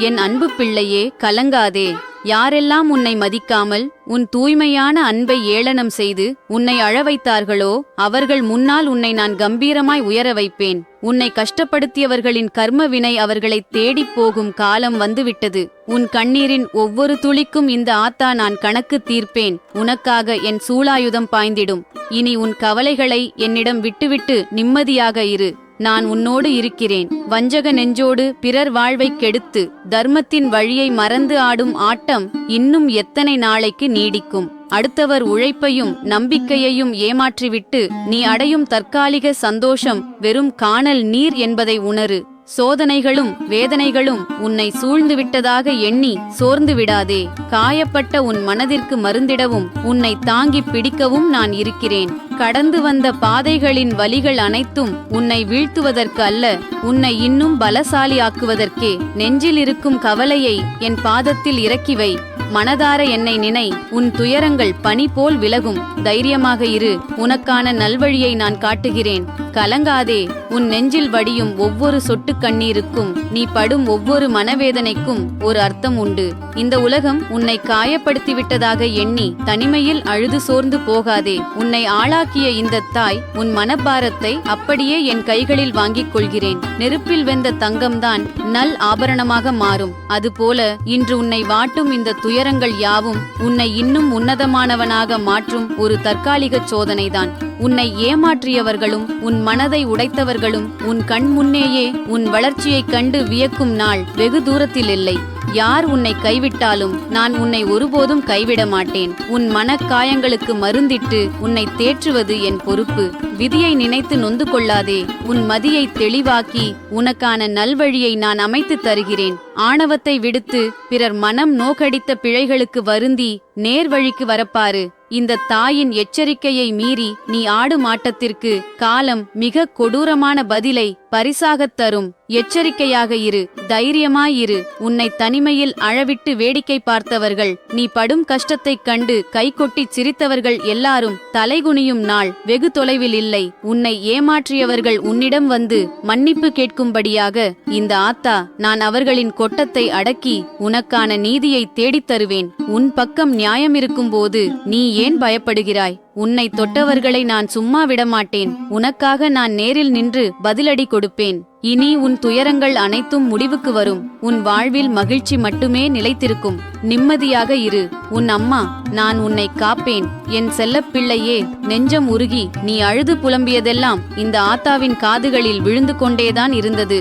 என் அன்பு பிள்ளையே, கலங்காதே. யாரெல்லாம் உன்னை மதிக்காமல் உன் தூய்மையான அன்பை ஏளனம் செய்து உன்னை அழ வைத்தார்களோ அவர்கள் முன்னால் உன்னை நான் கம்பீரமாய் உயர வைப்பேன். உன்னை கஷ்டப்படுத்தியவர்களின் கர்ம வினை அவர்களை தேடிப் போகும் காலம் வந்துவிட்டது. உன் கண்ணீரின் ஒவ்வொரு துளிக்கும் இந்த ஆத்தா நான் கணக்கு தீர்ப்பேன். உனக்காக என் சூலாயுதம் பாய்ந்திடும். இனி உன் கவலைகளை என்னிடம் விட்டுவிட்டு நிம்மதியாக இரு. நான் உன்னோடு இருக்கிறேன். வஞ்சக நெஞ்சோடு பிறர் வாழ்வை கெடுத்து தர்மத்தின் வழியை மறந்து ஆடும் ஆட்டம் இன்னும் எத்தனை நாளைக்கு நீடிக்கும்? அடுத்தவர் உழைப்பையும் நம்பிக்கையையும் ஏமாற்றிவிட்டு நீ அடையும் தற்காலிக சந்தோஷம் வெறும் காணல் நீர் என்பதை உணரு. சோதனைகளும் வேதனைகளும் உன்னை சூழ்ந்துவிட்டதாக எண்ணி சோர்ந்து விடாதே. காயப்பட்ட உன் மனதிற்கு மருந்திடவும் உன்னை தாங்கி பிடிக்கவும் நான் இருக்கிறேன். கடந்து வந்த பாதைகளின் வலிகள் அனைத்தும் உன்னை வீழ்த்துவதற்கு அல்ல, உன்னை இன்னும் பலசாலியாக்குவதற்கே. நெஞ்சில் இருக்கும் கவலையை என் பாதத்தில் இறக்கி வை. மனதார என்னை நினை. உன் துயரங்கள் பனி போல் விலகும். தைரியமாக இரு. உனக்கான நல்வழியை நான் காட்டுகிறேன். கலங்காதே. உன் நெஞ்சில் வடியும் ஒவ்வொரு சொட்டு கண்ணீருக்கும் நீ படும் ஒவ்வொரு மனவேதனைக்கும் ஒரு அர்த்தம் உண்டு. இந்த உலகம் உன்னை காயப்படுத்திவிட்டதாக எண்ணி தனிமையில் அழுது சோர்ந்து போகாதே. உன்னை ஆளாக்கிய இந்த தாய் உன் மனபாரத்தை அப்படியே என் கைகளில் வாங்கிக் கொள்கிறேன். நெருப்பில் வெந்த தங்கம்தான் நல் ஆபரணமாக மாறும். அதுபோல இன்று உன்னை வாட்டும் இந்த துயரங்கள் யாவும் உன்னை இன்னும் உன்னதமானவனாக மாற்றும் ஒரு தற்காலிக சோதனைதான். உன்னை ஏமாற்றியவர்களும் உன் மனதை உடைத்தவர்களும் உன் கண் முன்னேயே உன் வளர்ச்சியைக் கண்டு வியக்கும் நாள் வெகு தூரத்தில் இல்லை. யார் உன்னை கைவிட்டாலும் நான் உன்னை ஒருபோதும் கைவிட மாட்டேன். உன் மனக்காயங்களுக்கு மருந்திட்டு உன்னை தேற்றுவது என் பொறுப்பு. விதியை நினைத்து நொந்து கொள்ளாதே. உன் மதியை தெளிவாக்கி உனக்கான நல்வழியை நான் அமைத்து தருகிறேன். ஆணவத்தை விடுத்து பிறர் மனம் நோக்கடித்த பிழைகளுக்கு வருந்தி நேர் வழிக்கு வரப்பாரு. இந்த தாயின் எச்சரிக்கையை மீறி நீ ஆடும் ஆட்டத்திற்கு காலம் மிக கொடூரமான பதிலை பரிசாகத் தரும். எச்சரிக்கையாக இரு. தைரியமாயிரு. உன்னை தனிமையில் அழவிட்டு வேடிக்கை பார்த்தவர்கள், நீ படும் கஷ்டத்தைக் கண்டு கைகொட்டி சிரித்தவர்கள் எல்லாரும் தலைகுனியும் நாள் வெகு தொலைவில் இல்லை. உன்னை ஏமாற்றியவர்கள் உன்னிடம் வந்து மன்னிப்பு கேட்கும்படியாக இந்த ஆத்தா நான் அவர்களின் கொட்டத்தை அடக்கி உனக்கான நீதியை தேடித் தருவேன். உன் பக்கம் நியாயம் இருக்கும்போது நீ ஏன் பயப்படுகிறாய்? உன்னை தொட்டவர்களை நான் சும்மா விடமாட்டேன். உனக்காக நான் நேரில் நின்று பதிலடி கொடுப்பேன். இனி உன் துயரங்கள் அனைத்தும் முடிவுக்கு வரும். உன் வாழ்வில் மகிழ்ச்சி மட்டுமே நிலைத்திருக்கும். நிம்மதியாக இரு. உன் அம்மா நான் உன்னை காப்பேன். என் செல்லப்பிள்ளையே, நெஞ்சம் உருகி நீ அழுது புலம்பியதெல்லாம் இந்த ஆத்தாவின் காதுகளில் விழுந்து கொண்டேதான் இருந்தது.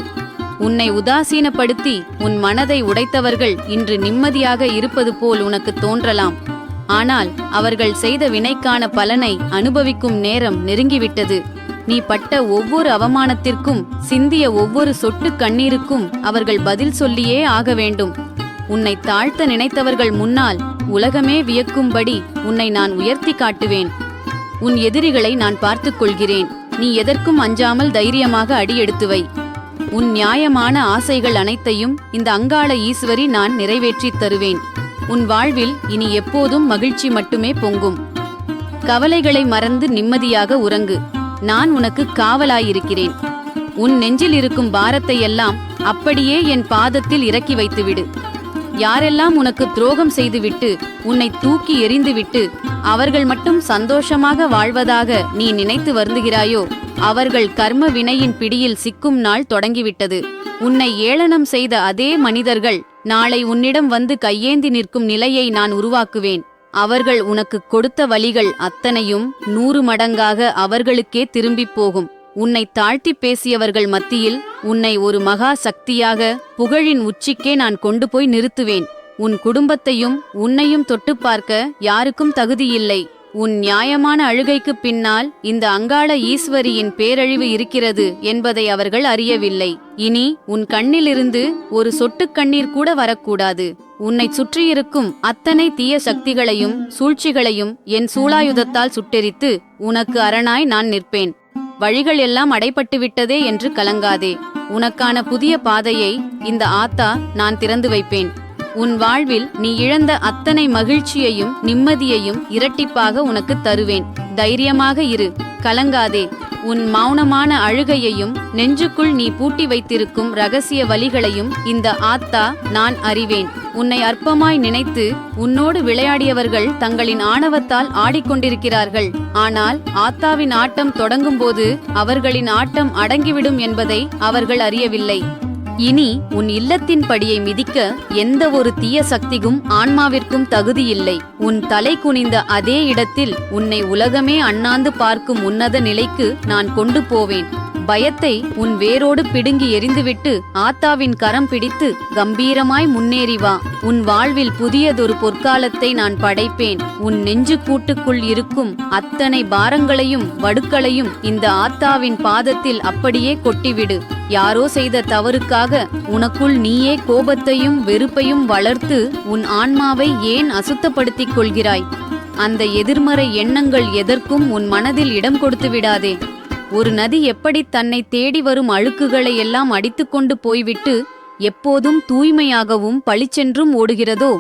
உன்னை உதாசீனப்படுத்தி உன் மனதை உடைத்தவர்கள் இன்று நிம்மதியாக இருப்பது போல் உனக்கு தோன்றலாம். ஆனால் அவர்கள் செய்த வினைக்கான பலனை அனுபவிக்கும் நேரம் நெருங்கிவிட்டது. நீ பட்ட ஒவ்வொரு அவமானத்திற்கும் சிந்திய ஒவ்வொரு சொட்டு கண்ணீருக்கும் அவர்கள் பதில் சொல்லியே ஆக வேண்டும். உன்னை தாழ்த்த நினைத்தவர்கள் முன்னால் உலகமே வியக்கும்படி உன்னை நான் உயர்த்தி காட்டுவேன். உன் எதிரிகளை நான் பார்த்துக் கொள்கிறேன். நீ எதற்கும் அஞ்சாமல் தைரியமாக அடியெடுத்து வை. உன் நியாயமான ஆசைகள் அனைத்தையும் இந்த அங்காள ஈஸ்வரி நான் நிறைவேற்றித் தருவேன். உன் வாழ்வில் இனி எப்போதும் மகிழ்ச்சி மட்டுமே பொங்கும். கவலைகளை மறந்து நிம்மதியாக உறங்கு. நான் உனக்கு காவலாயிருக்கிறேன். உன் நெஞ்சில் இருக்கும் பாரத்தை எல்லாம் அப்படியே என் பாதத்தில் இறக்கி வைத்துவிடு. யாரெல்லாம் உனக்கு துரோகம் செய்துவிட்டு உன்னை தூக்கி எறிந்துவிட்டு அவர்கள் மட்டும் சந்தோஷமாக வாழ்வதாக நீ நினைத்து வருந்துகிறாயோ அவர்கள் கர்ம வினையின் பிடியில் சிக்கும் நாள் தொடங்கிவிட்டது. உன்னை ஏளனம் செய்த அதே மனிதர்கள் நாளை உன்னிடம் வந்து கையேந்தி நிற்கும் நிலையை நான் உருவாக்குவேன். அவர்கள் உனக்கு கொடுத்த வலிகள் அத்தனையும் 100 மடங்காக அவர்களுக்கே திரும்பிப் போகும். உன்னை தாழ்த்தி பேசியவர்கள் மத்தியில் உன்னை ஒரு மகா சக்தியாக புகழின் உச்சிக்கே நான் கொண்டு போய் நிறுத்துவேன். உன் குடும்பத்தையும் உன்னையும் தொட்டு பார்க்க யாருக்கும் தகுதியில்லை. உன் நியாயமான அழுகைக்கு பின்னால் இந்த அங்காள ஈஸ்வரியின் பேரழிவு இருக்கிறது என்பதை அவர்கள் அறியவில்லை. இனி உன் கண்ணிலிருந்து ஒரு சொட்டு கண்ணீர் கூட வரக்கூடாது. உன்னை சுற்றியிருக்கும் அத்தனை தீய சக்திகளையும் சூழ்ச்சிகளையும் என் சூளாயுதத்தால் சுட்டெரித்து உனக்கு அரணாய் நான் நிற்பேன். வழிகள் எல்லாம் அடைபட்டு விட்டதே என்று கலங்காதே. உனக்கான புதிய பாதையை இந்த ஆத்தா நான் திறந்து வைப்பேன். உன் வாழ்வில் நீ இழந்த அத்தனை மகிழ்ச்சியையும் நிம்மதியையும் இரட்டிப்பாக உனக்கு தருவேன். தைரியமாக இரு. கலங்காதே. உன் மௌனமான அழுகையையும் நெஞ்சுக்குள் நீ பூட்டி வைத்திருக்கும் ரகசிய வலிகளையும் இந்த ஆத்தா நான் அறிவேன். உன்னை அற்பமாய் நினைத்து உன்னோடு விளையாடியவர்கள் தங்களின் ஆணவத்தால் ஆடிக்கொண்டிருக்கிறார்கள். ஆனால் ஆத்தாவின் ஆட்டம் தொடங்கும்போது அவர்களின் ஆட்டம் அடங்கிவிடும் என்பதை அவர்கள் அறியவில்லை. இனி உன் இல்லத்தின் படியை மிதிக்க எந்த ஒரு தீய சக்திக்கும் ஆன்மாவிற்கும் தகுதியில்லை. உன் தலை குனிந்த அதே இடத்தில் உன்னை உலகமே அண்ணாந்து பார்க்கும் உன்னத நிலைக்கு நான் கொண்டு போவேன். பயத்தை உன் வேரோடு பிடுங்கி எறிந்துவிட்டு ஆத்தாவின் கரம் பிடித்து கம்பீரமாய் முன்னேறி வா. உன் வாழ்வில் புதியதொரு பொற்காலத்தை நான் படைப்பேன். உன் நெஞ்சு கூட்டுக்குள் இருக்கும் அத்தனை பாரங்களையும் வடுக்களையும் இந்த ஆத்தாவின் பாதத்தில் அப்படியே கொட்டிவிடு. யாரோ செய்த தவறுக்காக உனக்குள் நீயே கோபத்தையும் வெறுப்பையும் வளர்த்து உன் ஆன்மாவை ஏன் அசுத்தப்படுத்திக் கொள்கிறாய்? அந்த எதிர்மறை எண்ணங்கள் எதற்கும் உன் மனதில் இடம் கொடுத்து விடாதே. ஒரு நதி எப்படி தன்னை தேடி வரும் அழுக்குகளை எல்லாம் அடித்துக்கொண்டு போய்விட்டு எப்போதும் தூய்மையாகவும் பளிச்சென்றும் ஓடுகிறதோ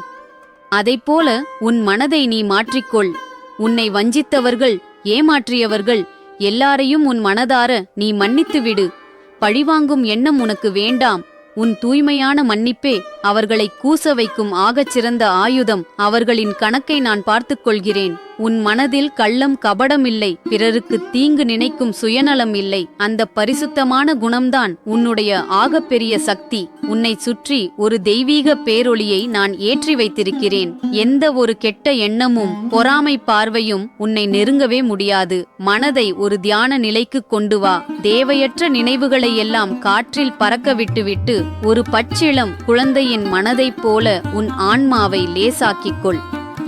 அதைப்போல உன் மனதை நீ மாற்றிக்கொள். உன்னை வஞ்சித்தவர்கள், ஏமாற்றியவர்கள் எல்லாரையும் உன் மனதார நீ மன்னித்துவிடு. பழிவாங்கும் எண்ணம் உனக்கு வேண்டாம். உன் தூய்மையான மன்னிப்பே அவர்களை கூச வைக்கும் ஆகச் சிறந்த ஆயுதம். அவர்களின் கணக்கை நான் பார்த்துக் கொள்கிறேன். உன் மனதில் கள்ளம் கபடம் இல்லை. பிறருக்கு தீங்கு நினைக்கும் சுயநலம் இல்லை. அந்த பரிசுத்தமான குணம்தான் உன்னுடைய ஆகப்பெரிய சக்தி. உன்னை சுற்றி ஒரு தெய்வீக பேரொளியை நான் ஏற்றி வைத்திருக்கிறேன். எந்த ஒரு கெட்ட எண்ணமும் பொறாமை பார்வையும் உன்னை நெருங்கவே முடியாது. மனதை ஒரு தியான நிலைக்கு கொண்டு வா. தேவையற்ற நினைவுகளை எல்லாம் காற்றில் பறக்க விட்டுவிட்டு ஒரு பச்சிளம் குழந்தையின் மனதைப் போல உன் ஆன்மாவை லேசாக்கிக்கொள்.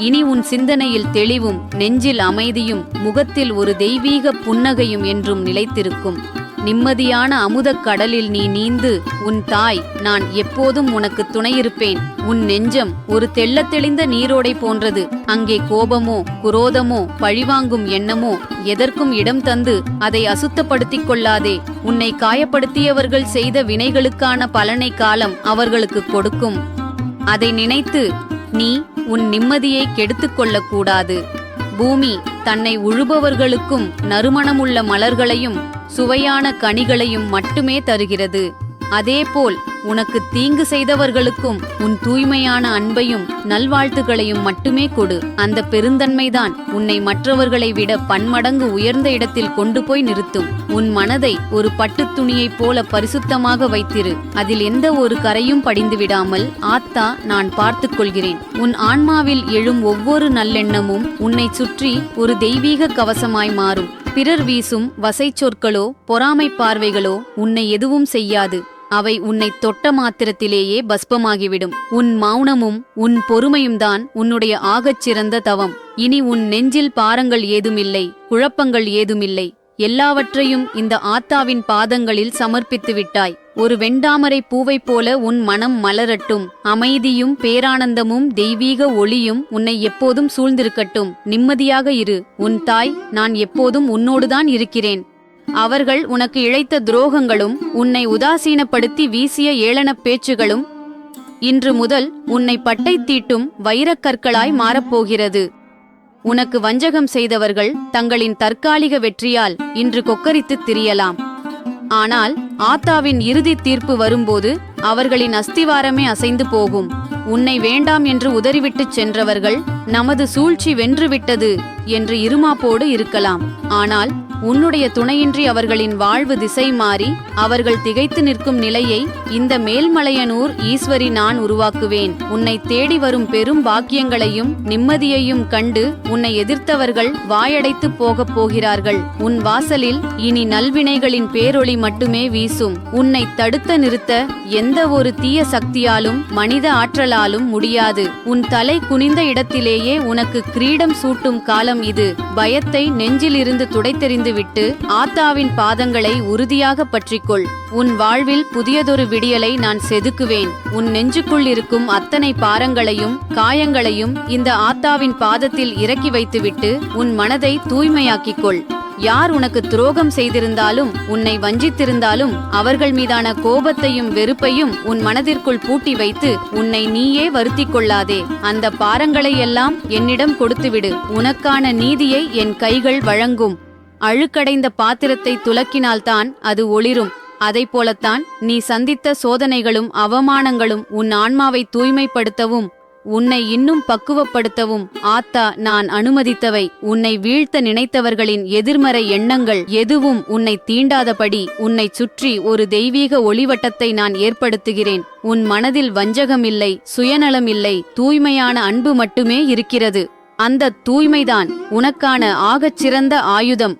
இனி உன் சிந்தனையில் தெளிவும் நெஞ்சில் அமைதியும் முகத்தில் ஒரு தெய்வீக புன்னகையும் என்றும் நிலைத்திருக்கும். நிம்மதியான அமுதக் கடலில் நீ நீந்து உன் தாய் நான் எப்போதும் உனக்கு துணையிருப்பேன். உன் நெஞ்சம் ஒரு தெள்ளத் தெளிந்த நீரோடை போன்றது. அங்கே கோபமோ குரோதமோ பழிவாங்கும் எண்ணமோ எதற்கும் இடம் தந்து அதை அசுத்தப்படுத்திக் கொள்ளாதே. உன்னை காயப்படுத்தியவர்கள் செய்த வினைகளுக்கான பலனை காலம் அவர்களுக்கு கொடுக்கும். அதை நினைத்து நீ உன் நிம்மதியை கெடுத்துக் கொள்ளக்கூடாது. பூமி தன்னை உழுபவர்களுக்கும் நறுமணமுள்ள மலர்களையும் சுவையான கனிகளையும் மட்டுமே தருகிறது. அதேபோல் உனக்கு தீங்கு செய்தவர்களுக்கும் உன் தூய்மையான அன்பையும் நல்வாழ்த்துகளையும் மட்டுமே கொடு. அந்த பெருந்தன்மைதான் உன்னை மற்றவர்களை விட பன்மடங்கு உயர்ந்த இடத்தில் கொண்டு போய் நிறுத்தும். உன் மனதை ஒரு பட்டுத் துணியைப் போல பரிசுத்தமாக வைத்திரு. அதில் எந்த ஒரு கரையும் படிந்து விடாமல் ஆத்தா நான் பார்த்துக் கொள்கிறேன். உன் ஆன்மாவில் எழும் ஒவ்வொரு நல்லெண்ணமும் உன்னை சுற்றி ஒரு தெய்வீக கவசமாய் மாறும். பிறர் வீசும் வசை சொற்களோ பொறாமை பார்வைகளோ உன்னை எதுவும் செய்யாது. அவை உன்னை தொட்ட மாத்திரத்திலேயே பஸ்பமாகிவிடும். உன் மௌனமும் உன் பொறுமையும் தான் உன்னுடைய ஆகச் சிறந்த தவம். இனி உன் நெஞ்சில் பாரங்கள் ஏதுமில்லை, குழப்பங்கள் ஏதுமில்லை. எல்லாவற்றையும் இந்த ஆத்தாவின் பாதங்களில் சமர்ப்பித்து விட்டாய். ஒரு வெண்டாமரை பூவைப் போல உன் மனம் மலரட்டும். அமைதியும் பேரானந்தமும் தெய்வீக ஒளியும் உன்னை எப்போதும் சூழ்ந்திருக்கட்டும். நிம்மதியாக இரு. உன் தாய் நான் எப்போதும் உன்னோடுதான் இருக்கிறேன். அவர்கள் உனக்கு இழைத்த துரோகங்களும் உன்னை உதாசீனப்படுத்தி வீசிய ஏளனப் பேச்சுகளும் இன்று முதல் உன்னை பட்டை தீட்டும் வைரக்கற்களாய் மாறப்போகிறது. உனக்கு வஞ்சகம் செய்தவர்கள் தங்களின் தற்காலிக வெற்றியால் இன்று கொக்கரித்துத் திரியலாம். ஆனால் ஆத்தாவின் இறுதி தீர்ப்பு வரும்போது அவர்களின் அஸ்திவாரமே அசைந்து போகும். உன்னை வேண்டாம் என்று உதறிவிட்டுச் சென்றவர்கள் நமது சூழ்ச்சி வென்றுவிட்டது என்று இருமாப்போடு இருக்கலாம். ஆனால் உன்னுடைய துணையின்றி அவர்களின் வாழ்வு திசை மாறி அவர்கள் திகைத்து நிற்கும் நிலையை இந்த மேல்மலையனூர் ஈஸ்வரி நான் உருவாக்குவேன். உன்னை தேடி வரும் பெரும் பாக்கியங்களையும் நிம்மதியையும் கண்டு உன்னை எதிர்த்தவர்கள் வாயடைத்து போகப் போகிறார்கள். உன் வாசலில் இனி நல்வினைகளின் பேரொளி மட்டுமே வீசும். உன்னை தடுத்த நிறுத்த எந்த ஒரு தீய சக்தியாலும் மனித ஆற்றலாலும் முடியாது. உன் தலை குனிந்த இடத்திலேயே உனக்கு கிரீடம் சூட்டும் காலம் இது. பயத்தை நெஞ்சிலிருந்து துடைத்தெறிந்து விட்டு ஆத்தாவின் பாதங்களை உறுதியாக பற்றிக்கொள். உன் வாழ்வில் புதியதொரு விடியலை நான் செதுக்குவேன். உன் நெஞ்சுக்குள் இருக்கும் அத்தனை பாரங்களையும் காயங்களையும் இந்த ஆத்தாவின் பாதத்தில் இறக்கி வைத்துவிட்டு உன் மனதை தூய்மையாக்கிக்கொள். யார் உனக்கு துரோகம் செய்திருந்தாலும் உன்னை வஞ்சித்திருந்தாலும் அவர்கள் மீதான கோபத்தையும் வெறுப்பையும் உன் மனதிற்குள் பூட்டி வைத்து உன்னை நீயே வருத்திக் கொள்ளாதே. அந்த பாரங்களை எல்லாம் என்னிடம் கொடுத்துவிடு. உனக்கான நீதியை என் கைகள் வழங்கும். அழுக்கடைந்த பாத்திரத்தை துலக்கினால்தான் அது ஒளிரும். அதைப்போலத்தான் நீ சந்தித்த சோதனைகளும் அவமானங்களும் உன் ஆன்மாவை தூய்மைப்படுத்தவும் உன்னை இன்னும் பக்குவப்படுத்தவும் ஆத்தா நான் அனுமதித்தவை. உன்னை வீழ்த்த நினைத்தவர்களின் எதிர்மறை எண்ணங்கள் எதுவும் உன்னை தீண்டாதபடி உன்னை சுற்றி ஒரு தெய்வீக ஒளிவட்டத்தை நான் ஏற்படுத்துகிறேன். உன் மனதில் வஞ்சகமில்லை, சுயநலமில்லை, தூய்மையான அன்பு மட்டுமே இருக்கிறது. அந்த தூய்மைதான் உனக்கான ஆகச்சிறந்த ஆயுதம்.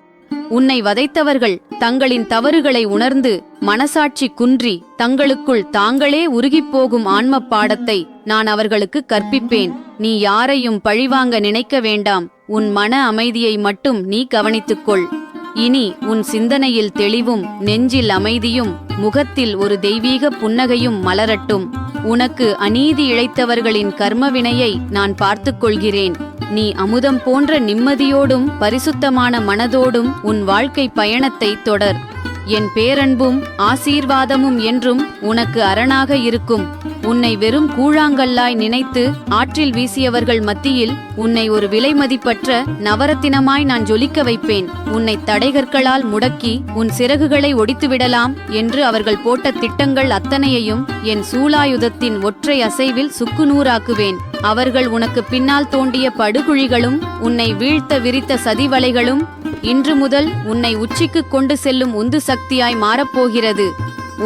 உன்னை வதைத்தவர்கள் தங்களின் தவறுகளை உணர்ந்து மனசாட்சி குன்றி தங்களுக்குள் தாங்களே உருகிப்போகும் ஆன்மப் பாடத்தை நான் அவர்களுக்கு கற்பிப்பேன். நீ யாரையும் பழிவாங்க நினைக்க வேண்டாம். உன் மன அமைதியை மட்டும் நீ கவனித்துக்கொள். இனி உன் சிந்தனையில் தெளிவும் நெஞ்சில் அமைதியும் முகத்தில் ஒரு தெய்வீக புன்னகையும் மலரட்டும். உனக்கு அநீதி இழைத்தவர்களின் கர்மவினையை நான் பார்த்துக் கொள்கிறேன். நீ அமுதம் போன்ற நிம்மதியோடும் பரிசுத்தமான மனதோடும் உன் வாழ்க்கை பயணத்தை தொடர். என் பேரன்பும் ஆசீர்வாதமும் என்றும் உனக்கு அரணாக இருக்கும். உன்னை வெறும் கூழாங்கல்லாய் நினைத்து ஆற்றில் வீசியவர்கள் மத்தியில் உன்னை ஒரு விலைமதிப்பற்ற நவரத்தினமாய் நான் ஜொலிக்க வைப்பேன். உன்னை தடைகற்களால் முடக்கி உன் சிறகுகளை ஒடித்துவிடலாம் என்று அவர்கள் போட்ட திட்டங்கள் அத்தனையையும் என் சூலாயுதத்தின் ஒற்றை அசைவில் சுக்குநூறாக்குவேன். அவர்கள் உனக்கு பின்னால் தோண்டிய படுகுழிகளும் உன்னை வீழ்த்த விரித்த சதிவலைகளும் இன்று முதல் உன்னை உச்சிக்கு கொண்டு செல்லும் உந்து சக்தியாய் மாறப்போகிறது.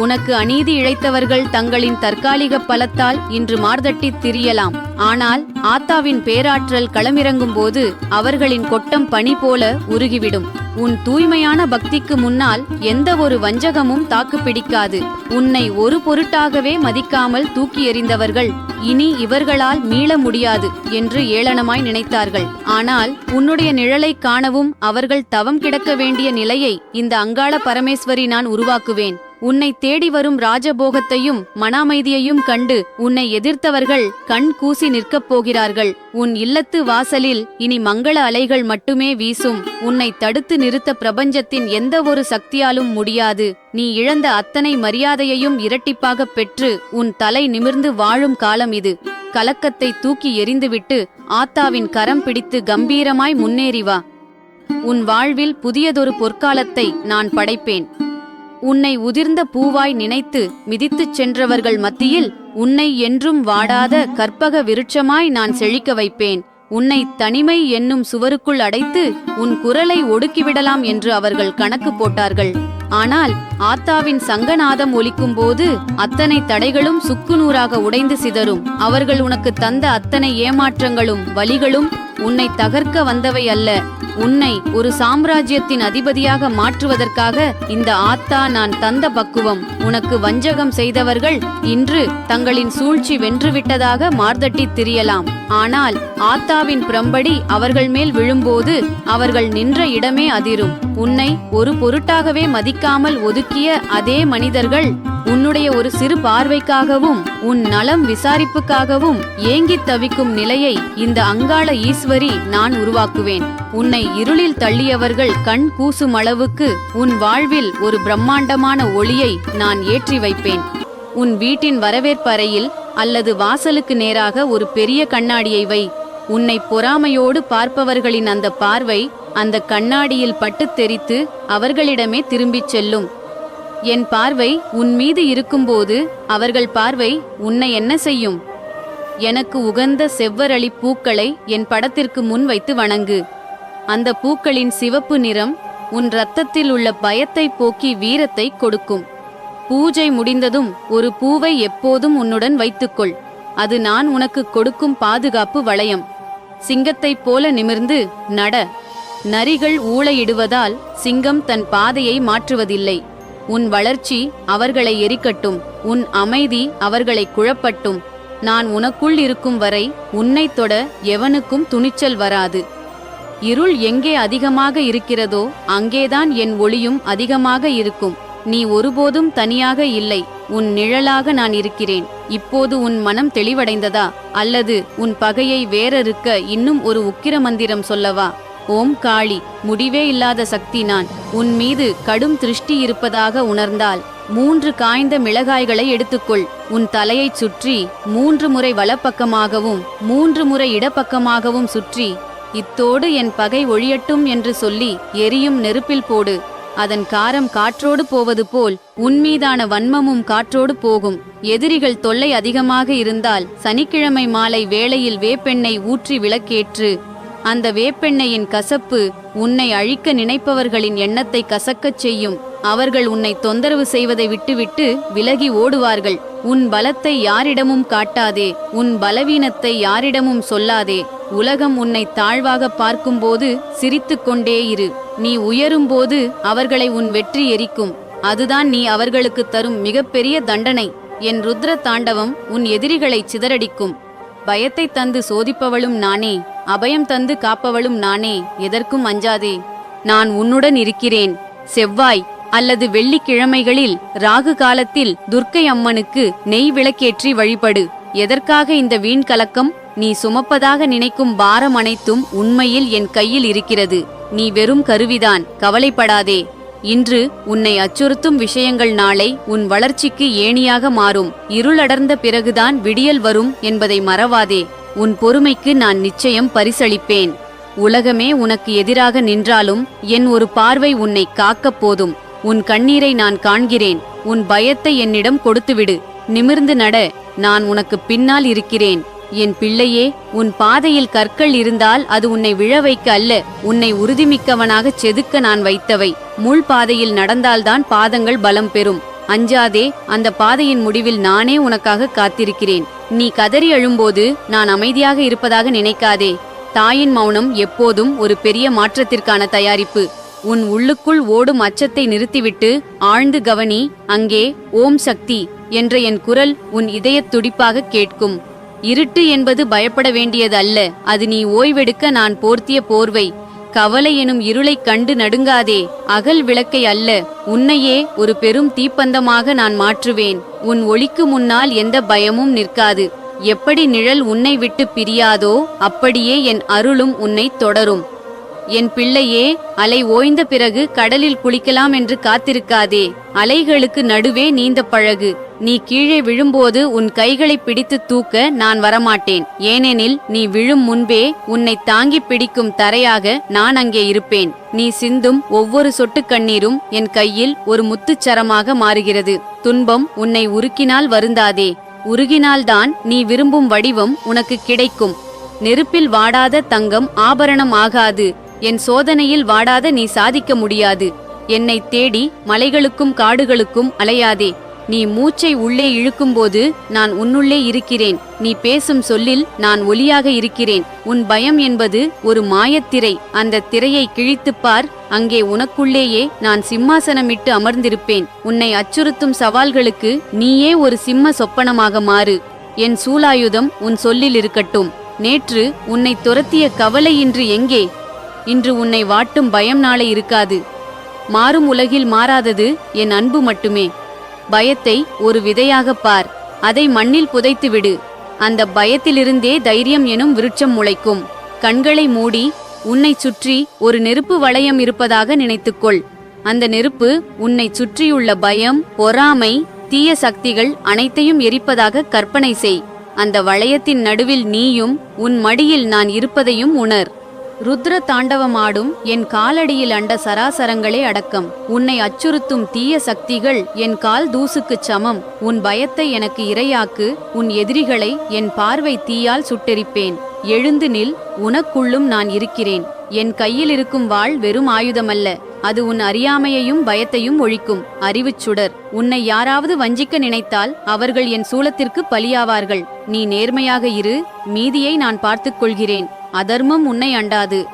உனக்கு அநீதி இழைத்தவர்கள் தங்களின் தற்காலிக பலத்தால் இன்று மார்தட்டித் திரியலாம். ஆனால் ஆத்தாவின் பேராற்றல் களமிறங்கும் போது அவர்களின் கொட்டம் பனி போல உருகிவிடும். உன் தூய்மையான பக்திக்கு முன்னால் எந்த ஒரு வஞ்சகமும் தாக்குப்பிடிக்காது. உன்னை ஒரு பொருட்டாகவே மதிக்காமல் தூக்கி எறிந்தவர்கள் இனி இவர்களால் மீள முடியாது என்று ஏளனமாய் நினைத்தார்கள். ஆனால் உன்னுடைய நிழலை காணவும் அவர்கள் தவம் கிடக்க வேண்டிய நிலையை இந்த அங்காள பரமேஸ்வரி நான் உருவாக்குவேன். உன்னை தேடி வரும் ராஜபோகத்தையும் மனாமைதியையும் கண்டு உன்னை எதிர்த்தவர்கள் கண் கூசி நிற்கப் போகிறார்கள். உன் இல்லத்து வாசலில் இனி மங்கள அலைகள் மட்டுமே வீசும். உன்னை தடுத்து நிறுத்த பிரபஞ்சத்தின் எந்த ஒரு சக்தியாலும் முடியாது. நீ இழந்த அத்தனை மரியாதையையும் இரட்டிப்பாக பெற்று உன் தலை நிமிர்ந்து வாழும் காலம் இது. கலக்கத்தை தூக்கி எறிந்துவிட்டு ஆத்தாவின் கரம் பிடித்து கம்பீரமாய் முன்னேறி வா. உன் வாழ்வில் புதியதொரு பொற்காலத்தை நான் படைப்பேன். உன்னை உதிர்ந்த பூவாய் நினைத்து மிதித்துச் சென்றவர்கள் மத்தியில் உன்னை என்றும் வாடாத கற்பக விருட்சமாய் நான் செழிக்க வைப்பேன். உன்னை தனிமை என்னும் சுவருக்குள் அடைத்து உன் குரலை ஒடுக்கிவிடலாம் என்று அவர்கள் கணக்கு போட்டார்கள். ஆனால் ஆத்தாவின் சங்கநாதம் ஒலிக்கும் போது அத்தனை தடைகளும் சுக்குநூறாக உடைந்து சிதறும். அவர்கள் உனக்கு தந்த அத்தனை ஏமாற்றங்களும் வலிகளும் உன்னை தகர்க்க வந்தவை அல்ல. உன்னை ஒரு சாம்ராஜ்யத்தின் அதிபதியாக மாற்றுவதற்காக இந்த ஆத்தா நான் தந்த பக்குவம். உனக்கு வஞ்சகம் செய்தவர்கள் இன்று தங்களின் சூழ்ச்சி வென்றுவிட்டதாக மார்தட்டி திரியலாம். ஆனால் ஆத்தாவின் பிரம்படி அவர்கள் மேல் விழும்போது அவர்கள் நின்ற இடமே அதிரும். உன்னை ஒரு பொருட்டாகவே மதிக்காமல் ஒதுக்கிய அதே மனிதர்கள் உன்னுடைய ஒரு சிறு பார்வைக்காகவும் உன் நலம் விசாரிப்புக்காகவும் ஏங்கித் தவிக்கும் நிலையை இந்த அங்காள ஈஸ்வரி நான் உருவாக்குவேன். உன்னை இருளில் தள்ளியவர்கள் கண் கூசும் அளவுக்கு உன் வாழ்வில் ஒரு பிரம்மாண்டமான ஒளியை நான் ஏற்றி வைப்பேன். உன் வீட்டின் வரவேற்பறையில் அல்லது வாசலுக்கு நேராக ஒரு பெரிய கண்ணாடியை வை. உன்னை பொறாமையோடு பார்ப்பவர்களின் அந்த பார்வை அந்த கண்ணாடியில் பட்டுத் தெரித்து அவர்களிடமே திரும்பிச் செல்லும். என் பார்வை உன் மீது இருக்கும்போது அவர்கள் பார்வை உன்னை என்ன செய்யும்? எனக்கு உகந்த செவ்வரளி பூக்களை என் படத்திற்கு முன் வைத்து வணங்கு. அந்த பூக்களின் சிவப்பு நிறம் உன் இரத்தத்தில் உள்ள பயத்தை போக்கி வீரத்தை கொடுக்கும். பூஜை முடிந்ததும் ஒரு பூவை எப்போதும் உன்னுடன் வைத்துக்கொள். அது நான் உனக்கு கொடுக்கும் பாதுகாப்பு வளையம். சிங்கத்தைப் போல நிமிர்ந்து நட. நரிகள் ஊளையிடுவதால் சிங்கம் தன் பாதையை மாற்றுவதில்லை. உன் வளர்ச்சி அவர்களை எரிக்கட்டும், உன் அமைதி அவர்களை குழப்பட்டும். நான் உனக்குள் இருக்கும் வரை உன்னை தொட எவனுக்கும் துணிச்சல் வராது. இருள் எங்கே அதிகமாக இருக்கிறதோ அங்கேதான் என் ஒளியும் அதிகமாக இருக்கும். நீ ஒருபோதும் தனியாக இல்லை. உன் நிழலாக நான் இருக்கிறேன். இப்போது உன் மனம் தெளிவடைந்ததா? அல்லது உன் பகையை வேறறுக்க இன்னும் ஒரு உக்கிர மந்திரம் சொல்லவா? ஓம் காளி, முடிவே இல்லாத சக்தி நான். உன் மீது கடும் திருஷ்டி இருப்பதாக உணர்ந்தால் 3 காய்ந்த மிளகாய்களை எடுத்துக்கொள். உன் தலையைச் சுற்றி 3 முறை வலப்பக்கமாகவும் 3 முறை இடப்பக்கமாகவும் சுற்றி இத்தோடு என் பகை ஒழியட்டும் என்று சொல்லி எரியும் நெருப்பில் போடு. அதன் காரம் காற்றோடு போவது போல் உன்மீதான வன்மமும் காற்றோடு போகும். எதிரிகள் தொல்லை அதிகமாக இருந்தால் சனிக்கிழமை மாலை வேளையில் வேப்பெண்ணெய் ஊற்றி விளக்கேற்று. அந்த வேப்பெண்ணெயின் கசப்பு உன்னை அழிக்க நினைப்பவர்களின் எண்ணத்தை கசக்கச் செய்யும். அவர்கள் உன்னை தொந்தரவு செய்வதை விட்டுவிட்டு விலகி ஓடுவார்கள். உன் பலத்தை யாரிடமும் காட்டாதே, உன் பலவீனத்தை யாரிடமும் சொல்லாதே. உலகம் உன்னை தாழ்வாக பார்க்கும்போது சிரித்துக் கொண்டே இரு. நீ உயரும்போது அவர்களை உன் வெற்றி எரிக்கும். அதுதான் நீ அவர்களுக்கு தரும் மிகப்பெரிய தண்டனை. என் ருத்ர தாண்டவம் உன் எதிரிகளை சிதறடிக்கும். பயத்தை தந்து சோதிப்பவளும் நானே, அபயம் தந்து காப்பவளும் நானே. எதற்கும் அஞ்சாதே, நான் உன்னுடன் இருக்கிறேன். செவ்வாய் அல்லது வெள்ளிக்கிழமைகளில் ராகு காலத்தில் துர்க்கை அம்மனுக்கு நெய் விளக்கேற்றி வழிபடு. எதற்காக இந்த வீண் கலக்கம்? நீ சுமப்பதாக நினைக்கும் பாரம் அனைத்தும் உண்மையில் என் கையில் இருக்கிறது. நீ வெறும் கருவிதான், கவலைப்படாதே. இன்று உன்னை அச்சுறுத்தும் விஷயங்கள் நாளை உன் வளர்ச்சிக்கு ஏணியாக மாறும். இருளடர்ந்த பிறகுதான் விடியல் வரும் என்பதை மறவாதே. உன் பொறுமைக்கு நான் நிச்சயம் பரிசளிப்பேன். உலகமே உனக்கு எதிராக நின்றாலும் என் ஒரு பார்வை உன்னை காக்கப் போதும். உன் கண்ணீரை நான் காண்கிறேன். உன் பயத்தை என்னிடம் கொடுத்துவிடு. நிமிர்ந்து நட, நான் உனக்கு பின்னால் இருக்கிறேன். என் பிள்ளையே, உன் பாதையில் கற்கள் இருந்தால் அது உன்னை விழ வைக்க அல்ல, உன்னை உறுதிமிக்கவனாகச் செதுக்க நான் வைத்தவை. முள் பாதையில் நடந்தால்தான் பாதங்கள் பலம் பெறும். அஞ்சாதே, அந்த பாதையின் முடிவில் நானே உனக்காக காத்திருக்கிறேன். நீ கதறி அழும்போது நான் அமைதியாக இருப்பதாக நினைக்காதே. தாயின் மௌனம் எப்போதும் ஒரு பெரிய மாற்றத்திற்கான தயாரிப்பு. உன் உள்ளுக்குள் ஓடும் அச்சத்தை நிறுத்திவிட்டு ஆழ்ந்து கவனி. அங்கே ஓம் சக்தி என்ற என் குரல் உன் இதயத் துடிப்பாக கேட்கும். இருட்டு என்பது பயப்பட வேண்டியது அல்ல, அது நீ ஓய்வெடுக்க நான் போர்த்திய போர்வை. கவலை எனும் இருளைக் கண்டு நடுங்காதே. அகல் விளக்கை அல்ல, உன்னையே ஒரு பெரும் தீப்பந்தமாக நான் மாற்றுவேன். உன் ஒளிக்கு முன்னால் எந்த பயமும் நிற்காது. எப்படி நிழல் உன்னை விட்டு பிரியாதோ அப்படியே என் அருளும் உன்னை தொடரும். என் பிள்ளையே, அலை ஓய்ந்த பிறகு கடலில் குளிக்கலாம் என்று காத்திருக்காதே. அலைகளுக்கு நடுவே நீந்த பழகு. நீ கீழே விழும்போது உன் கைகளை பிடித்து தூக்க நான் வரமாட்டேன். ஏனெனில் நீ விழும் முன்பே உன்னை தாங்கி பிடிக்கும் தரையாக நான் அங்கே இருப்பேன். நீ சிந்தும் ஒவ்வொரு சொட்டு கண்ணீரும் என் கையில் ஒரு முத்துச்சரமாக மாறுகிறது. துன்பம் உன்னை உருக்கினால் வருந்தாதே. உருகினால்தான் நீ விரும்பும் வடிவம் உனக்கு கிடைக்கும். நெருப்பில் வாடாத தங்கம் ஆபரணம் ஆகாது. என் சோதனையில் வாடாத நீ சாதிக்க முடியாது. என்னை தேடி மலைகளுக்கும் காடுகளுக்கும் அலையாதே. நீ மூச்சை உள்ளே இழுக்கும்போது நான் உன்னுள்ளே இருக்கிறேன். நீ பேசும் சொல்லில் நான் ஒலியாக இருக்கிறேன். உன் பயம் என்பது ஒரு மாயத்திரை. அந்த திரையை கிழித்துப் பார். அங்கே உனக்குள்ளேயே நான் சிம்மாசனமிட்டு அமர்ந்திருப்பேன். உன்னை அச்சுறுத்தும் சவால்களுக்கு நீயே ஒரு சிம்ம சொப்பனமாக மாறு. என் சூலாயுதம் உன் சொல்லில் இருக்கட்டும். நேற்று உன்னை துரத்திய கவலை இன்று எங்கே? இன்று உன்னை வாட்டும் பயம் நாளை இருக்காது. மாறும் உலகில் மாறாதது என் அன்பு மட்டுமே. பயத்தை ஒரு விதையாகப் பார். அதை மண்ணில் புதைத்துவிடு. அந்த பயத்திலிருந்தே தைரியம் எனும் விருட்சம் முளைக்கும். கண்களை மூடி உன்னை சுற்றி ஒரு நெருப்பு வளையம் இருப்பதாக நினைத்துக்கொள். அந்த நெருப்பு உன்னை சுற்றியுள்ள பயம், பொறாமை, தீய சக்திகள் அனைத்தையும் எரிப்பதாக கற்பனை செய். அந்த வளையத்தின் நடுவில் நீயும் உன் மடியில் நான் இருப்பதையும் உணர். ருத்ர தாண்டவமாடும் என் காலடியில் அண்ட சராசரங்களே அடக்கம். உன்னை அச்சுறுத்தும் தீய சக்திகள் என் கால் தூசுக்குச் சமம். உன் பயத்தை எனக்கு இரையாக்கு. உன் எதிரிகளை என் பார்வை தீயால் சுட்டெரிப்பேன். எழுந்து நில், உனக்குள்ளும் நான் இருக்கிறேன். என் கையில் இருக்கும் வாள் வெறும் ஆயுதமல்ல, அது உன் அறியாமையையும் பயத்தையும் ஒழிக்கும் அறிவுச் சுடர். உன்னை யாராவது வஞ்சிக்க நினைத்தால் அவர்கள் என் சூலத்திற்கு பலியாவார்கள். நீ நேர்மையாக இரு, மீதியை நான் பார்த்துக் கொள்கிறேன். அதர்மம் உன்னை அண்டாது.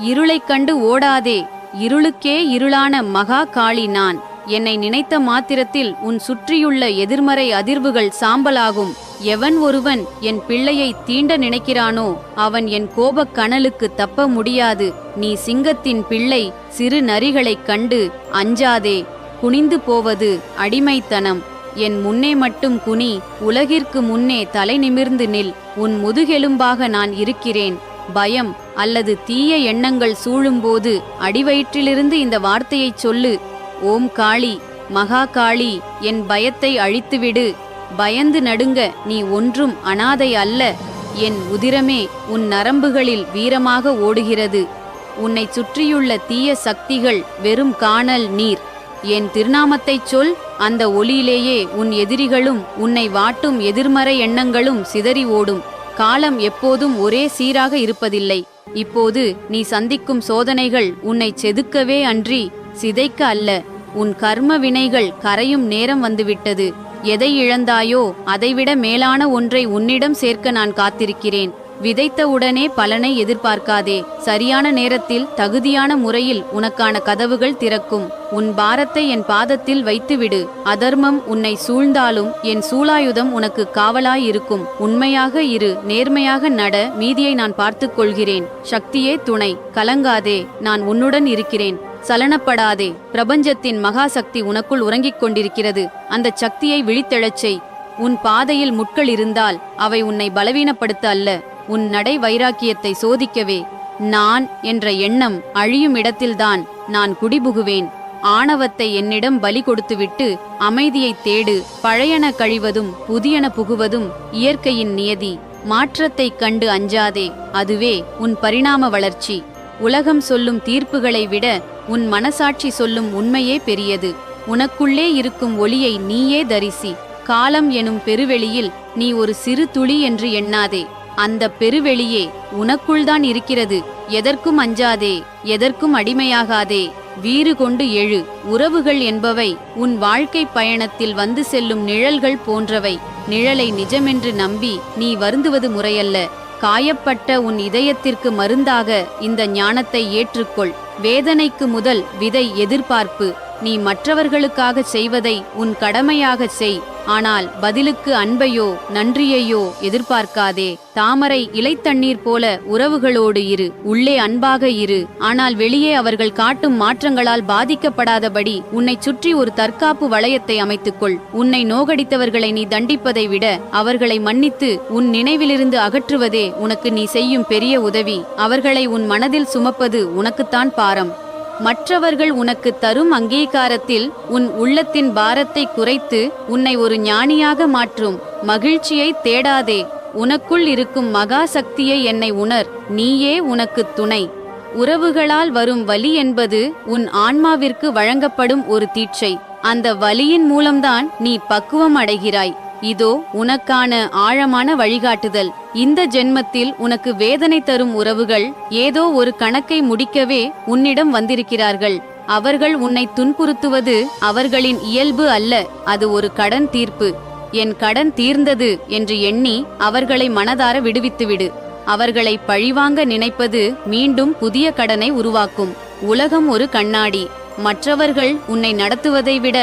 இருளைக் கண்டு ஓடாதே. இருளுக்கே இருளான மகா காளி நான். என்னை நினைத்த மாத்திரத்தில் உன் சுற்றியுள்ள எதிர்மறை அதிர்வுகள் சாம்பலாகும். எவன் ஒருவன் என் பிள்ளையை தீண்ட நினைக்கிறானோ அவன் என் கோபக் கனலுக்கு தப்ப முடியாது. நீ சிங்கத்தின் பிள்ளை. சிறு நரிகளைக் கண்டு அஞ்சாதே. குனிந்து போவது அடிமைத்தனம். என் முன்னே மட்டும் குனி. உலகிற்கு முன்னே தலை நிமிர்ந்து நில். உன் முதுகெலும்பாக நான் இருக்கிறேன். பயம் அல்லது தீய எண்ணங்கள் சூழும்போது அடிவயிற்றிலிருந்து இந்த வார்த்தையைச் சொல்லு. ஓம் காளி, மகா காளி, என் பயத்தை அழித்துவிடு. பயந்து நடுங்க, நீ ஒன்றும் அனாதை அல்ல. என் உதிரமே உன் நரம்புகளில் வீரமாக ஓடுகிறது. உன்னை சுற்றியுள்ள தீய சக்திகள் வெறும் காணல் நீர். என் திருநாமத்தைச் சொல், அந்த ஒளியிலேயே உன் எதிரிகளும் உன்னை வாட்டும் எதிர்மறை எண்ணங்களும் சிதறி ஓடும். காலம் எப்போதும் ஒரே சீராக இருப்பதில்லை. இப்போது நீ சந்திக்கும் சோதனைகள் உன்னை செதுக்கவே அன்றி சிதைக்க அல்ல. உன் கர்ம வினைகள் கரையும் நேரம் வந்துவிட்டது. எதை இழந்தாயோ அதைவிட மேலான ஒன்றை உன்னிடம் சேர்க்க நான் காத்திருக்கிறேன். விதைத்தவுடனே பலனை எதிர்பார்க்காதே. சரியான நேரத்தில் தகுதியான முறையில் உனக்கான கதவுகள் திறக்கும். உன் பாரத்தை என் பாதத்தில் வைத்துவிடு. அதர்மம் உன்னை சூழ்ந்தாலும் என் சூலாயுதம் உனக்கு காவலாயிருக்கும். உண்மையாக இரு, நேர்மையாக நட, மீதியை நான் பார்த்துக் கொள்கிறேன். சக்தியே துணை, கலங்காதே, நான் உன்னுடன் இருக்கிறேன். சலனப்படாதே, பிரபஞ்சத்தின் மகாசக்தி உனக்குள் உறங்கிக் கொண்டிருக்கிறது. அந்த சக்தியை விழித்தெழச் செய். உன் பாதையில் முட்கள் இருந்தால் அவை உன்னை பலவீனப்படுத்த அல்ல, உன் நடை வைராக்கியத்தை சோதிக்கவே. நான் என்ற எண்ணம் அழியும் இடத்தில்தான் நான் குடிபுகுவேன். ஆணவத்தை என்னிடம் பலி கொடுத்துவிட்டு அமைதியை தேடு. பழையன கழிவதும் புதியன புகுவதும் இயற்கையின் நியதி. மாற்றத்தைக் கண்டு அஞ்சாதே, அதுவே உன் பரிணாம வளர்ச்சி. உலகம் சொல்லும் தீர்ப்புகளை விட உன் மனசாட்சி சொல்லும் உண்மையே பெரியது. உனக்குள்ளே இருக்கும் ஒளியை நீயே தரிசி. காலம் எனும் பெருவெளியில் நீ ஒரு சிறு துளி என்று எண்ணாதே. அந்த பெருவெளியே உனக்குள்தான் இருக்கிறது. எதற்கும் அஞ்சாதே, எதற்கும் அடிமையாகாதே. வீறு கொண்டு எழு. உறவுகள் என்பவை உன் வாழ்க்கை பயணத்தில் வந்து செல்லும் நிழல்கள் போன்றவை. நிழலை நிஜமென்று நம்பி நீ வருந்துவது முறையல்ல. காயப்பட்ட உன் இதயத்திற்கு மருந்தாக இந்த ஞானத்தை ஏற்றுக்கொள். வேதனைக்கு முதல் விதை எதிர்பார்ப்பு. நீ மற்றவர்களுக்காக செய்வதை உன் கடமையாக செய். ஆனால் பதிலுக்கு அன்பையோ நன்றியையோ எதிர்பார்க்காதே. தாமரை இலைத்தண்ணீர் போல உறவுகளோடு இரு. உள்ளே அன்பாக இரு, ஆனால் வெளியே அவர்கள் காட்டும் மாற்றங்களால் பாதிக்கப்படாதபடி உன்னை சுற்றி ஒரு தற்காப்பு வளையத்தை அமைத்துக்கொள். உன்னை நோகடித்தவர்களை நீ தண்டிப்பதை விட அவர்களை மன்னித்து உன் நினைவிலிருந்து அகற்றுவதே உனக்கு நீ செய்யும் பெரிய உதவி. அவர்களை உன் மனதில் சுமப்பது உனக்குத்தான் பாரம். மற்றவர்கள் உனக்கு தரும் அங்கீகாரத்தில் உன் உள்ளத்தின் பாரத்தை குறைத்து உன்னை ஒரு ஞானியாக மாற்றும். மகிழ்ச்சியை தேடாதே. உனக்குள் இருக்கும் மகா சக்தியை என்னை உணர். நீயே உனக்கு துணை. உறவுகளால் வரும் வலி என்பது உன் ஆன்மாவிற்கு வழங்கப்படும் ஒரு தீட்சை. அந்த வலியின் மூலம்தான் நீ பக்குவம் அடைகிறாய். இதோ உனக்கான ஆழமான வழிகாட்டுதல். இந்த ஜென்மத்தில் உனக்கு வேதனை தரும் உறவுகள் ஏதோ ஒரு கணக்கை முடிக்கவே உன்னிடம் வந்திருக்கிறார்கள். அவர்கள் உன்னை துன்புறுத்துவது அவர்களின் இயல்பு அல்ல, அது ஒரு கடன் தீர்ப்பு. என் கடன் தீர்ந்தது என்று எண்ணி அவர்களை மனதார விடுவித்துவிடு. அவர்களை பழிவாங்க நினைப்பது மீண்டும் புதிய கடனை உருவாக்கும். உலகம் ஒரு கண்ணாடி. மற்றவர்கள் உன்னை நடத்துவதை விட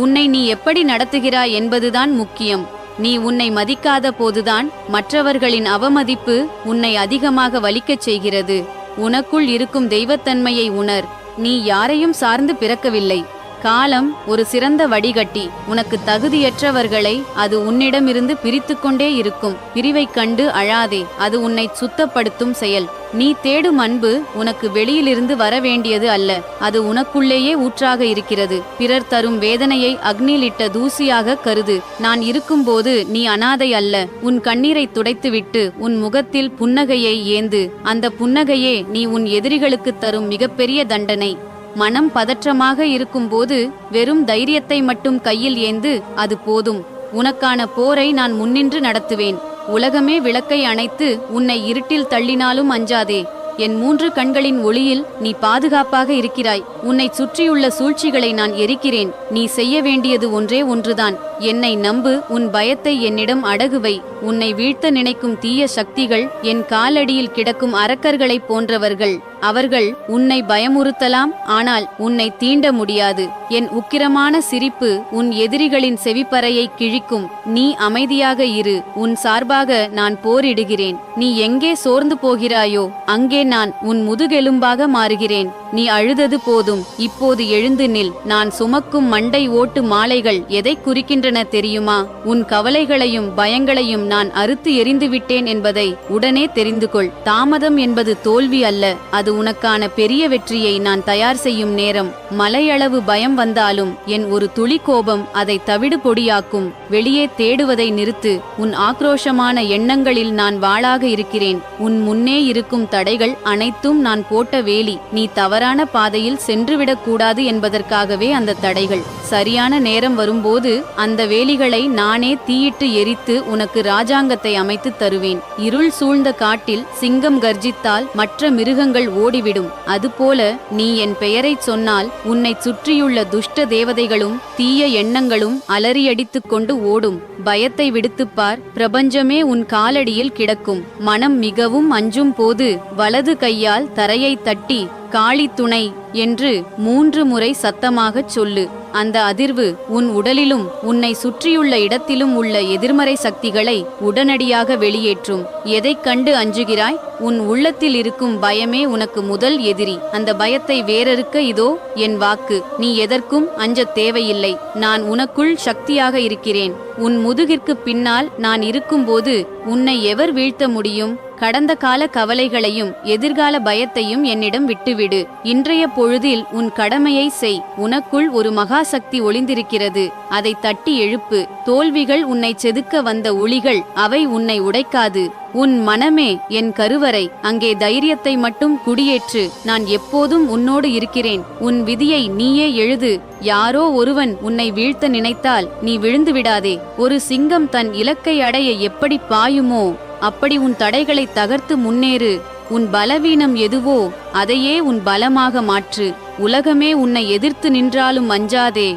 உன்னை நீ எப்படி நடத்துகிறாய் என்பதுதான் முக்கியம். நீ உன்னை மதிக்காத போதுதான் மற்றவர்களின் அவமதிப்பு உன்னை அதிகமாக வலிக்கச் செய்கிறது. உனக்குள் இருக்கும் தெய்வத்தன்மையை உணர். நீ யாரையும் சார்ந்து பிறக்கவில்லை. காலம் ஒரு சிறந்த வடிகட்டி. உனக்கு தகுதியற்றவர்களை அது உன்னிடமிருந்து பிரித்து கொண்டே இருக்கும். பிரிவைக் கண்டு அழாதே, அது உன்னை சுத்தப்படுத்தும் செயல். நீ தேடும் அன்பு உனக்கு வெளியிலிருந்து வர வேண்டியது அல்ல, அது உனக்குள்ளேயே ஊற்றாக இருக்கிறது. பிறர் தரும் வேதனையை அக்னியிலிட்ட தூசியாக கருது. நான் இருக்கும்போது நீ அனாதை அல்ல. உன் கண்ணீரை துடைத்துவிட்டு உன் முகத்தில் புன்னகையை ஏந்து. அந்த புன்னகையே நீ உன் எதிரிகளுக்கு தரும் மிகப்பெரிய தண்டனை. மனம் பதற்றமாக இருக்கும்போது வெறும் தைரியத்தை மட்டும் கையில் ஏந்து, அது போதும். உனக்கான போரை நான் முன்னின்று நடத்துவேன். உலகமே விளக்கை அணைத்து உன்னை இருட்டில் தள்ளினாலும் அஞ்சாதே. என் 3 கண்களின் ஒளியில் நீ பாதுகாப்பாக இருக்கிறாய். உன்னை சுற்றியுள்ள சூழ்ச்சிகளை நான் எரிக்கிறேன். நீ செய்ய வேண்டியது ஒன்றே ஒன்றுதான். என்னை நம்பு. உன் பயத்தை என்னிடம் அடகுவை. உன்னை வீழ்த்த நினைக்கும் தீய சக்திகள் என் காலடியில் கிடக்கும் அரக்கர்களைப் போன்றவர்கள். அவர்கள் உன்னை பயமுறுத்தலாம், ஆனால் உன்னை தீண்ட முடியாது. என் உக்கிரமான சிரிப்பு உன் எதிரிகளின் செவிப்பறையை கிழிக்கும். நீ அமைதியாக இரு. உன் சார்பாக நான் போரிடுகிறேன். நீ எங்கே சோர்ந்து போகிறாயோ அங்கே நான் உன் முதுகெலும்பாக மாறுகிறேன். நீ அழுதது போதும், இப்போது எழுந்து நில். நான் சுமக்கும் மண்டை ஓட்டு மாலைகள் எதை குறிக்கின்றன தெரியுமா? உன் கவலைகளையும் பயங்களையும் நான் அறுத்து எறிந்துவிட்டேன் என்பதை உடனே தெரிந்து கொள். தாமதம் என்பது தோல்வி அல்ல, அது உனக்கான பெரிய வெற்றியை நான் தயார் செய்யும் நேரம். மலையளவு பயம் வந்தாலும் என் ஒரு துளி கோபம் அதை தவிடு பொடியாக்கும். வெளியே தேடுவதை நிறுத்து. உன் ஆக்ரோஷமான எண்ணங்களில் நான் வாளாக இருக்கிறேன். உன் முன்னே இருக்கும் தடைகள் அனைத்தும் நான் போட்ட வேலி. நீ தவறான பாதையில் சென்றுவிடக்கூடாது என்பதற்காகவே அந்த தடைகள். சரியான நேரம் வரும்போது அந்த வேலிகளை நானே தீயிட்டு எரித்து உனக்கு ராஜாங்கத்தை அமைத்து தருவேன். இருள் சூழ்ந்த காட்டில் சிங்கம் கர்ஜித்தால் மற்ற மிருகங்கள் ஓடிவிடும். அதுபோல நீ என் பெயரைச் சொன்னால் உன்னை சுற்றியுள்ள துஷ்ட தேவதைகளும் தீய எண்ணங்களும் அலறியடித்துக் கொண்டு ஓடும். பயத்தை விடுத்துப்பார், பிரபஞ்சமே உன் காலடியில் கிடக்கும். மனம் மிகவும் அஞ்சும் போது வலது கையால் தரையை தட்டி காளி துணை என்று 3 முறை சத்தமாகச் சொல்லு. அந்த அதிர்வு உன் உடலிலும் உன்னை சுற்றியுள்ள இடத்திலும் உள்ள எதிர்மறை சக்திகளை உடனடியாக வெளியேற்றும். எதைக் கண்டு அஞ்சுகிறாய்? உன் உள்ளத்தில் இருக்கும் பயமே உனக்கு முதல் எதிரி. அந்த பயத்தை வேறறுக்க இதோ என் வாக்கு. நீ எதற்கும் அஞ்சத் தேவையில்லை. நான் உனக்குள் சக்தியாக இருக்கிறேன். உன் முதுகிற்கு பின்னால் நான் இருக்கும்போது உன்னை எவர் வீழ்த்த முடியும்? கடந்த கால கவலைகளையும் எதிர்கால பயத்தையும் என்னிடம் விட்டுவிடு. இன்றைய பொழுதில் உன் கடமையை செய். உனக்குள் ஒரு மகாசக்தி ஒளிந்திருக்கிறது, அதை தட்டி எழுப்பு. தோல்விகள் உன்னை செதுக்க வந்த ஒளிகள், அவை உன்னை உடைக்காது. உன் மனமே என் கருவறை, அங்கே தைரியத்தை மட்டும் குடியேற்று. நான் எப்போதும் உன்னோடு இருக்கிறேன். உன் விதியை நீயே எழுது. யாரோ ஒருவன் உன்னை வீழ்த்த நினைத்தால் நீ விழுந்து விடாதே. ஒரு சிங்கம் தன் இலக்கை அடைய எப்படி பாயுமோ அப்படி உன் தடைகளை தகர்த்து முன்னேறு. உன் பலவீனம் எதுவோ அதையே உன் பலமாக மாற்று. உலகமே உன்னை எதிர்த்து நின்றாலும் அஞ்சாதே.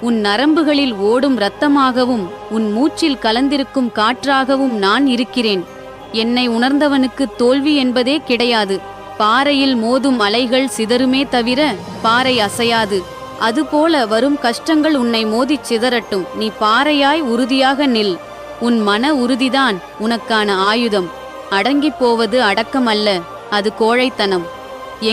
உன் நரம்புகளில் ஓடும் இரத்தமாகவும் உன் மூச்சில் கலந்திருக்கும் காற்றாகவும் நான் இருக்கிறேன். என்னை உணர்ந்தவனுக்கு தோல்வி என்பதே கிடையாது. பாறையில் மோதும் அலைகள் சிதறுமே தவிர பாறை அசையாது. அதுபோல வரும் கஷ்டங்கள் உன்னை மோதிச் சிதறட்டும். நீ பாறையாய் உறுதியாக நில். உன் மன உறுதிதான் உனக்கான ஆயுதம். அடங்கிப் போவது அடக்கமல்ல, அது கோழைத்தனம்.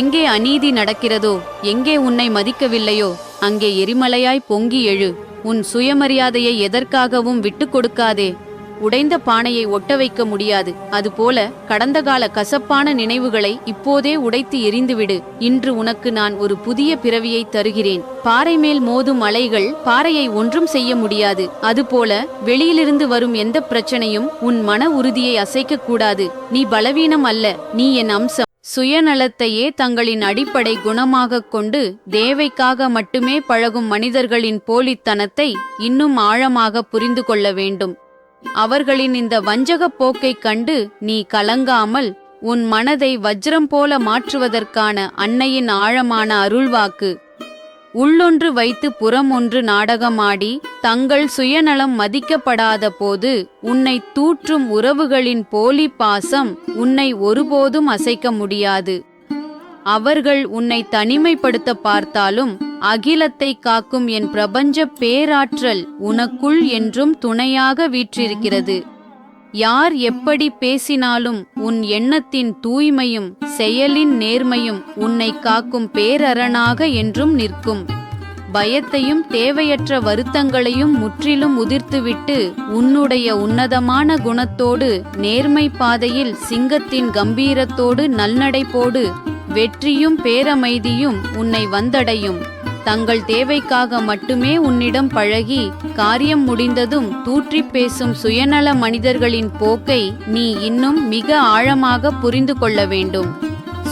எங்கே அநீதி நடக்கிறதோ, எங்கே உன்னை மதிக்கவில்லையோ அங்கே எரிமலையாய் பொங்கி எழு. உன் சுயமரியாதையை எதற்காகவும் விட்டு கொடுக்காதே. உடைந்த பானையை ஒட்ட வைக்க முடியாது. அதுபோல கடந்த கால கசப்பான நினைவுகளை இப்போதே உடைத்து எரிந்துவிடு. இன்று உனக்கு நான் ஒரு புதிய பிறவியை தருகிறேன். பாறை மேல் மோதும் அலைகள் பாறையை ஒன்றும் செய்ய முடியாது. அதுபோல வெளியிலிருந்து வரும் எந்த பிரச்சனையும் உன் மன உறுதியை அசைக்க கூடாது. நீ பலவீனம் அல்ல, நீ என் அம்சம். சுயநலத்தையே தங்களின் அடிப்படை குணமாக கொண்டு தேவைக்காக மட்டுமே பழகும் மனிதர்களின் போலித்தனத்தை இன்னும் ஆழமாக புரிந்து கொள்ள வேண்டும். அவர்களின் இந்த வஞ்சகப் போக்கைக் கண்டு நீ கலங்காமல் உன் மனதை வஜ்ரம் போல மாற்றுவதற்கான அன்னையின் ஆழமான அருள்வாக்கு. உள்ளொன்று வைத்து புறம் ஒன்று நாடகமாடி தங்கள் சுயநலம் மதிக்கப்படாத போது உன்னை தூற்றும் உறவுகளின் போலி பாசம் உன்னை ஒருபோதும் அசைக்க முடியாது. அவர்கள் உன்னை தனிமைப்படுத்த பார்த்தாலும் அகிலத்தை காக்கும் என் பிரபஞ்ச பேராற்றல் உனக்குள் என்றும் துணையாக வீற்றிருக்கிறது. யார் எப்படி பேசினாலும் உன் எண்ணத்தின் தூய்மையும் செயலின் நேர்மையும் உன்னை காக்கும் பேரரணாக என்றும் நிற்கும். பயத்தையும் தேவையற்ற வருத்தங்களையும் முற்றிலும் உதிர்த்துவிட்டு உன்னுடைய உன்னதமான குணத்தோடு நேர்மை பாதையில் சிங்கத்தின் கம்பீரத்தோடு நல்நடை போடு. வெற்றியும் பேரமைதியும் உன்னை வந்தடையும். தங்கள் தேவைக்காக மட்டுமே உன்னிடம் பழகி காரியம் முடிந்ததும் தூற்றிப் பேசும் சுயநல மனிதர்களின் போக்கை நீ இன்னும் மிக ஆழமாக புரிந்து கொள்ள வேண்டும்.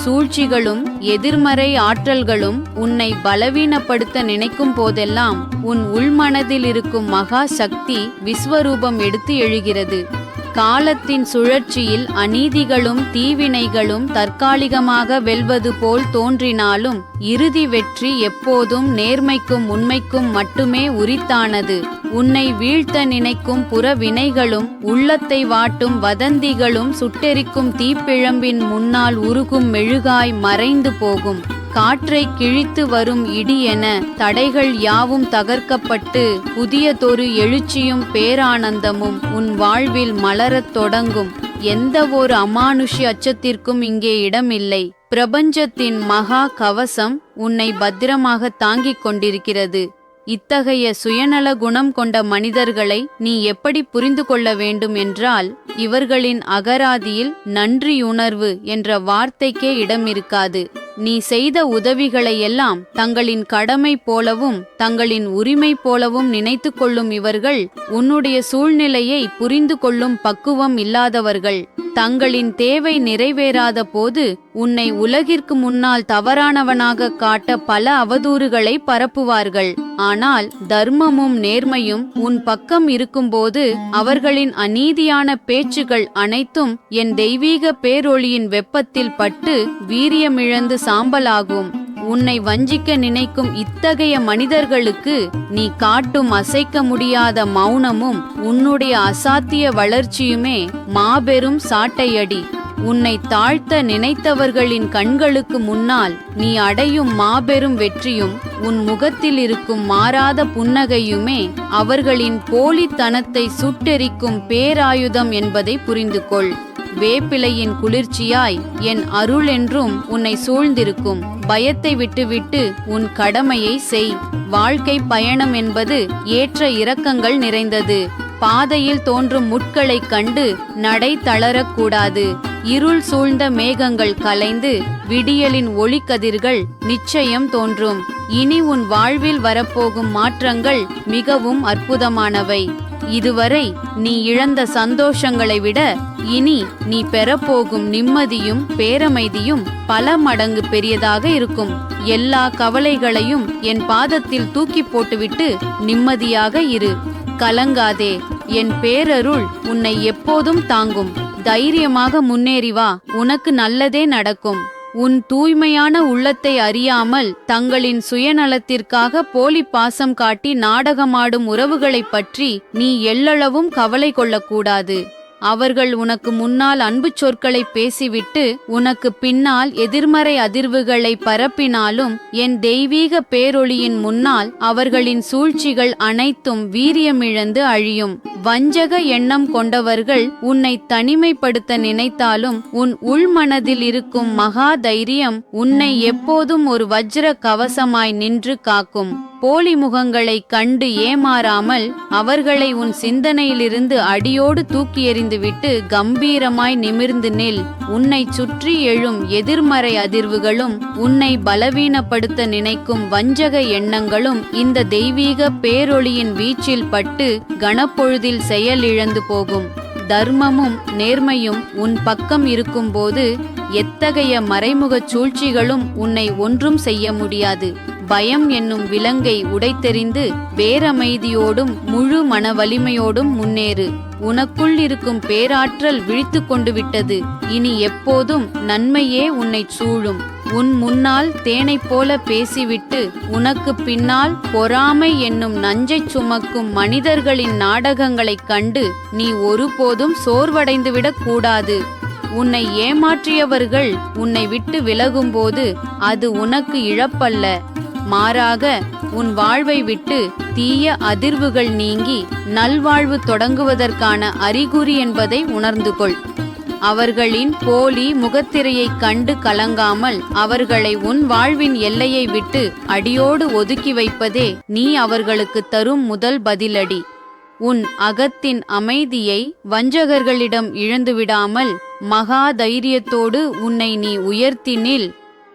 சூழ்ச்சிகளும் எதிர்மறை ஆற்றல்களும் உன்னை பலவீனப்படுத்த நினைக்கும் போதெல்லாம் உன் உள்மனதில் இருக்கும் மகா சக்தி விஸ்வரூபம் எடுத்து எழுகிறது. காலத்தின் சுழற்சியில் அநீதிகளும் தீவினைகளும் தற்காலிகமாக வெல்வது போல் தோன்றினாலும் இறுதி வெற்றி எப்போதும் நேர்மைக்கும் உண்மைக்கும் மட்டுமே உரித்தானது. உன்னை வீழ்த்த நினைக்கும் புற வினைகளும் உள்ளத்தை வாட்டும் வதந்திகளும் சுட்டெரிக்கும் தீப்பிழம்பின் முன்னால் உருகும் மெழுகாய் மறைந்து போகும். காற்றை கிழித்து வரும் இடி என தடைகள் யாவும் தகர்க்கப்பட்டு புதியதொரு எழுச்சியும் பேரானந்தமும் உன் வாழ்வில் மலரத் தொடங்கும். எந்த ஒரு அமானுஷ்ய அச்சத்திற்கும் இங்கே இடமில்லை. பிரபஞ்சத்தின் மகா கவசம் உன்னை பத்திரமாக தாங்கிக் கொண்டிருக்கிறது. இத்தகைய சுயநல குணம் கொண்ட மனிதர்களை நீ எப்படி புரிந்து கொள்ள வேண்டும் என்றால், இவர்களின் அகராதியில் நன்றியுணர்வு என்ற வார்த்தைக்கே இடமிருக்காது. நீ செய்த உதவிகளையெல்லாம் தங்களின் கடமை போலவும் தங்களின் உரிமை போலவும் நினைத்து கொள்ளும் இவர்கள் உன்னுடைய சூழ்நிலையை புரிந்து கொள்ளும் பக்குவம் இல்லாதவர்கள். தங்களின் தேவை நிறைவேறாத போது உன்னை உலகிற்கு முன்னால் தவறானவனாக காட்ட பல அவதூறுகளை பரப்புவார்கள். ஆனால் தர்மமும் நேர்மையும் உன் பக்கம் இருக்கும்போது அவர்களின் அநீதியான பேச்சுகள் அனைத்தும் என் தெய்வீக பேரொளியின் வெப்பத்தில் பட்டு வீரியமிழந்து சாம்பலாகும். உன்னை வஞ்சிக்க நினைக்கும் இத்தகைய மனிதர்களுக்கு நீ காட்டும் அசைக்க முடியாத மௌனமும் உன்னுடைய அசாத்திய வளர்ச்சியுமே மாபெரும் சாட்டையடி. உன்னை தாழ்த்த நினைத்தவர்களின் கண்களுக்கு முன்னால் நீ அடையும் மாபெரும் வெற்றியும் உன் முகத்தில் இருக்கும் மாறாத புன்னகையுமே அவர்களின் போலித்தனத்தை சுட்டெரிக்கும் பேராயுதம் என்பதை புரிந்து கொள். வேப்பிலையின் குளிர்ச்சியாய் என் அருள் என்றும் உன்னை சூழ்ந்திருக்கும். பயத்தை விட்டுவிட்டு உன் கடமையை செய். வாழ்க்கை பயணம் என்பது ஏற்ற இறக்கங்கள் நிறைந்தது. பாதையில் தோன்றும் முட்களைக் கண்டு நடை தளரக்கூடாது. இருள் சூழ்ந்த மேகங்கள் கலைந்து விடியலின் ஒளிக்கதிர்கள் நிச்சயம் தோன்றும். இனி உன் வாழ்வில் வரப்போகும் மாற்றங்கள் மிகவும் அற்புதமானவை. இதுவரை நீ இழந்த சந்தோஷங்களை விட இனி நீ பெறப்போகும் நிம்மதியும் பேரமைதியும் பல மடங்கு பெரியதாக இருக்கும். எல்லா கவலைகளையும் என் பாதத்தில் தூக்கி போட்டுவிட்டு நிம்மதியாக இரு. கலங்காதே. என் பேரருள் உன்னை எப்போதும் தாங்கும். தைரியமாக முன்னேறி வா. உனக்கு நல்லதே நடக்கும். உன் தூய்மையான உள்ளத்தை அறியாமல் தங்களின் சுயநலத்திற்காக போலி பாசம் காட்டி நாடகமாடும் உறவுகளைப் பற்றி நீ எள்ளளவும் கவலை கொள்ளக்கூடாது. அவர்கள் உனக்கு முன்னால் அன்பு சொற்களை பேசிவிட்டு உனக்கு பின்னால் எதிர்மறை அதிர்வுகளை பரப்பினாலும் என் தெய்வீக பேரொளியின் முன்னால் அவர்களின் சூழ்ச்சிகள் அனைத்தும் வீரியமிழந்து அழியும். வஞ்சக எண்ணம் கொண்டவர்கள் உன்னை தனிமைப்படுத்த நினைத்தாலும் உன் உள்மனதில் இருக்கும் மகா தைரியம் உன்னை எப்போதும் ஒரு வஜ்ர கவசமாய் நின்று காக்கும். போலி முகங்களை கண்டு ஏமாறாமல் அவர்களை உன் சிந்தனையிலிருந்து அடியோடு தூக்கி எறிந்துவிட்டு கம்பீரமாய் நிமிர்ந்து நில். உன்னை சுற்றி எழும் எதிர்மறை அதிர்வுகளும் உன்னை பலவீனப்படுத்த நினைக்கும் வஞ்சக எண்ணங்களும் இந்த தெய்வீக பேரொளியின் வீச்சில் பட்டு கணப்பொழுதில் செயலிழந்து போகும். தர்மமும் நேர்மையும் உன் பக்கம் இருக்கும்போது எத்தகைய மறைமுகச் சூழ்ச்சிகளும் உன்னை ஒன்றும் செய்ய முடியாது. பயம் என்னும் விலங்கை உடைத்தெறிந்து பேரமைதியோடும் முழு மன வலிமையோடும் முன்னேறு. உனக்குள் இருக்கும் பேராற்றல் விழித்து கொண்டு விட்டது. இனி எப்போதும் நன்மையே உன்னை சூழும். உன் முன்னால் தேனைப் போல பேசிவிட்டு உனக்கு பின்னால் பொறாமை என்னும் நஞ்சைச் சுமக்கும் மனிதர்களின் நாடகங்களைக் கண்டு நீ ஒருபோதும் சோர்வடைந்துவிடக் கூடாது. உன்னை ஏமாற்றியவர்கள் உன்னை விட்டு விலகும்போது அது உனக்கு இழப்பல்ல, மாறாக உன் வாழ்வை விட்டு தீய அதிர்வுகள் நீங்கி நல்வாழ்வு தொடங்குவதற்கான அறிகுறி என்பதை உணர்ந்து கொள். அவர்களின் போலி முகத்திரையைக் கண்டு கலங்காமல் அவர்களை உன் வாழ்வின் எல்லையை விட்டு அடியோடு ஒதுக்கி வைப்பதே நீ அவர்களுக்கு தரும் முதல் பதிலடி. உன் அகத்தின் அமைதியை வஞ்சகர்களிடம் இழந்துவிடாமல் மகா தைரியத்தோடு உன்னை நீ உயர்த்தி நில்.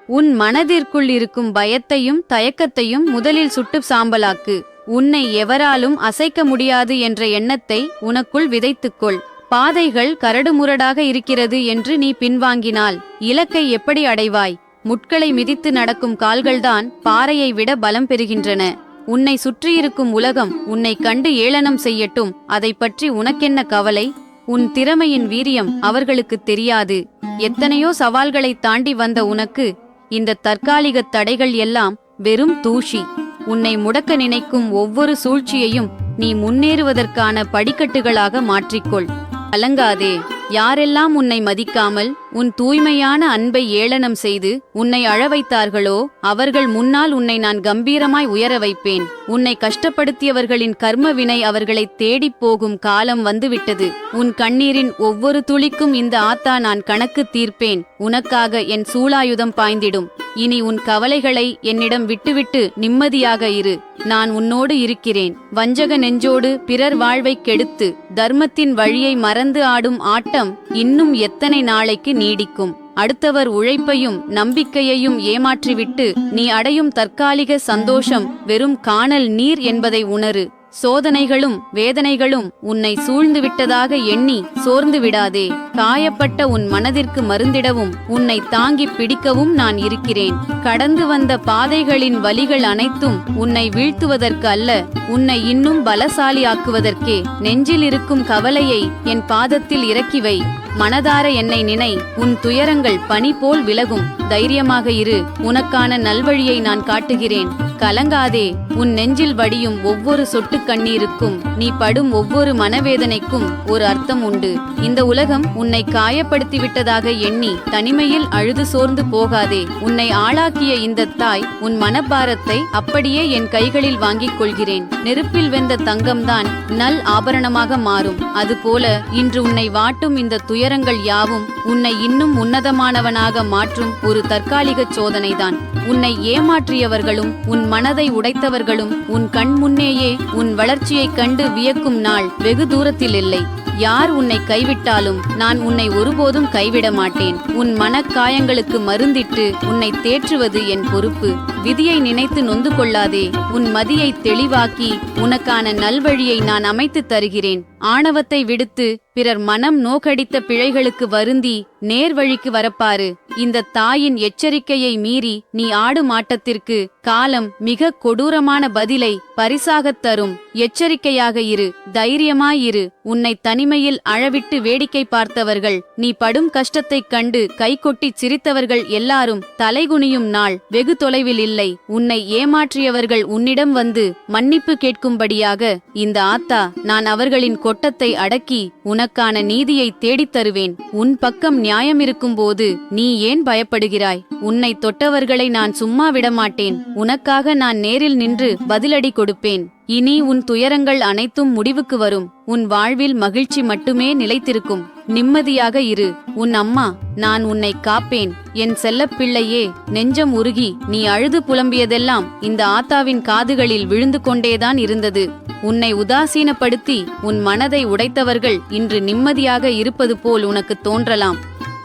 உன் மனதிற்குள் இருக்கும் பயத்தையும் தயக்கத்தையும் முதலில் சுட்டு சாம்பலாக்கு. உன்னை எவராலும் அசைக்க முடியாது என்ற எண்ணத்தை உனக்குள் விதைத்துக்கொள். பாதைகள் கரடுமுரடாக இருக்கிறது என்று நீ பின்வாங்கினால் இலக்கை எப்படி அடைவாய்? முட்களை மிதித்து நடக்கும் கால்கள்தான் பாறையை விட பலம் பெறுகின்றன. உன்னை சுற்றியிருக்கும் உலகம் உன்னை கண்டு ஏளனம் செய்யட்டும், அதை பற்றி உனக்கென்ன கவலை? உன் திறமையின் வீரியம் அவர்களுக்கு தெரியாது. எத்தனையோ சவால்களை தாண்டி வந்த உனக்கு இந்த தற்காலிக தடைகள் எல்லாம் வெறும் தூசி. உன்னை முடக்க நினைக்கும் ஒவ்வொரு சூழ்ச்சியையும் நீ முன்னேறுவதற்கான படிக்கட்டுகளாக மாற்றிக்கொள். கலங்காதே. யாரெல்லாம் உன்னை மதிக்காமல் உன் தூய்மையான அன்பை ஏளனம் செய்து உன்னை அழவைத்தார்களோ அவர்கள் முன்னால் உன்னை நான் கம்பீரமாய் உயர வைப்பேன். உன்னை கஷ்டப்படுத்தியவர்களின் கர்ம வினை அவர்களை தேடிப் போகும் காலம் வந்துவிட்டது. உன் கண்ணீரின் ஒவ்வொரு துளிக்கும் இந்த ஆத்தா நான் கணக்கு தீர்ப்பேன். உனக்காக என் சூளாயுதம் பாய்ந்திடும். இனி உன் கவலைகளை என்னிடம் விட்டுவிட்டு நிம்மதியாக இரு. நான் உன்னோடு இருக்கிறேன். வஞ்சக நெஞ்சோடு பிறர் வாழ்வைக் கெடுத்து தர்மத்தின் வழியை மறந்து ஆடும் ஆட்டம் இன்னும் எத்தனை நாளைக்கு நீடிக்கும்? அடுத்தவர் உழைப்பையும் நம்பிக்கையையும் ஏமாற்றிவிட்டு நீ அடையும் தற்காலிக சந்தோஷம் வெறும் காணல் நீர் என்பதை உணரு. சோதனைகளும் வேதனைகளும் உன்னை சூழ்ந்து விட்டதாக எண்ணி சோர்ந்து விடாதே. காயப்பட்ட உன் மனதிற்கு மருந்திடவும் உன்னை தாங்கிப் பிடிக்கவும் நான் இருக்கிறேன். கடந்து வந்த பாதைகளின் வலிகள் அனைத்தும் உன்னை வீழ்த்துவதற்கு அல்ல, உன்னை இன்னும் பலசாலியாக்குவதற்கே. நெஞ்சில் இருக்கும் கவலையை என் பாதத்தில் இறக்கி வை. மனதார என்னை நினை. உன் துயரங்கள் பனி போல் விலகும். தைரியமாக இரு. உனக்கான நல்வழியை நான் காட்டுகிறேன். கலங்காதே. உன் நெஞ்சில் வடியும் ஒவ்வொரு சொட்டு கண்ணீருக்கும் நீ படும் ஒவ்வொரு மனவேதனைக்கும் ஒரு அர்த்தம் உண்டு. இந்த உலகம் உன்னை காயப்படுத்திவிட்டதாக எண்ணி தனிமையில் அழுது சோர்ந்து போகாதே. உன்னை ஆளாக்கிய இந்த தாய் உன் மனபாரத்தை அப்படியே என் கைகளில் வாங்கிக் கொள்கிறேன். நெருப்பில் வெந்த தங்கம்தான் நல் ஆபரணமாக மாறும். அதுபோல இன்று உன்னை வாட்டும் இந்த துயரங்கள் யாவும் உன்னை இன்னும் உன்னதமானவனாக மாற்றும் ஒரு தற்காலிக சோதனைதான். உன்னை ஏமாற்றியவர்களும் உன் மனதை உடைத்தவர்களும் உன் கண் முன்னேயே உன் வளர்ச்சியைக் கண்டு வியக்கும் நாள் வெகு தூரத்தில் இல்லை. யார் உன்னை கைவிட்டாலும் நான் உன்னை ஒருபோதும் கைவிட மாட்டேன். உன் மனக்காயங்களுக்கு மருந்திட்டு உன்னை தேற்றுவது என் பொறுப்பு. விதியை நினைத்து நொந்து கொள்ளாதே. உன் மதியை தெளிவாக்கி உனக்கான நல்வழியை நான் அமைத்து தருகிறேன். ஆணவத்தை விடுத்து பிறர் மனம் நோக்கடித்த பிழைகளுக்கு வருந்தி நேர்வழிக்கு வரப்பாரு. இந்த தாயின் எச்சரிக்கையை மீறி நீ ஆடும் ஆட்டத்திற்கு காலம் மிக கொடூரமான பதிலை பரிசாகத் தரும். எச்சரிக்கையாக இரு. தைரியமாயிரு. உன்னை தனிமையில் அழவிட்டு வேடிக்கை பார்த்தவர்கள், நீ படும் கஷ்டத்தைக் கண்டு கைகொட்டி சிரித்தவர்கள் எல்லாரும் தலைகுனியும் நாள் வெகு தொலைவில் இல்லை. உன்னை ஏமாற்றியவர்கள் உன்னிடம் வந்து மன்னிப்பு கேட்கும்படியாக இந்த ஆத்தா நான் அவர்களின் கொட்டத்தை அடக்கி உனக்கான நீதியை தேடித் தருவேன். உன் பக்கம் நியாயம் இருக்கும்போது நீ ஏன் பயப்படுகிறாய்? உன்னை தொட்டவர்களை நான் சும்மா விடமாட்டேன். உனக்காக நான் நேரில் நின்று பதிலடி கொடுப்பேன். இனி உன் துயரங்கள் அனைத்தும் முடிவுக்கு வரும். உன் வாழ்வில் மகிழ்ச்சி மட்டுமே நிலைத்திருக்கும். நிம்மதியாக இரு. உன் அம்மா நான் உன்னை காப்பேன். என் செல்லப்பிள்ளையே, நெஞ்சம் உருகி நீ அழுது புலம்பியதெல்லாம் இந்த ஆத்தாவின் காதுகளில் விழுந்து கொண்டேதான் இருந்தது. உன்னை உதாசீனப்படுத்தி உன் மனதை உடைத்தவர்கள் இன்று நிம்மதியாக இருப்பது போல் உனக்கு தோன்றலாம்.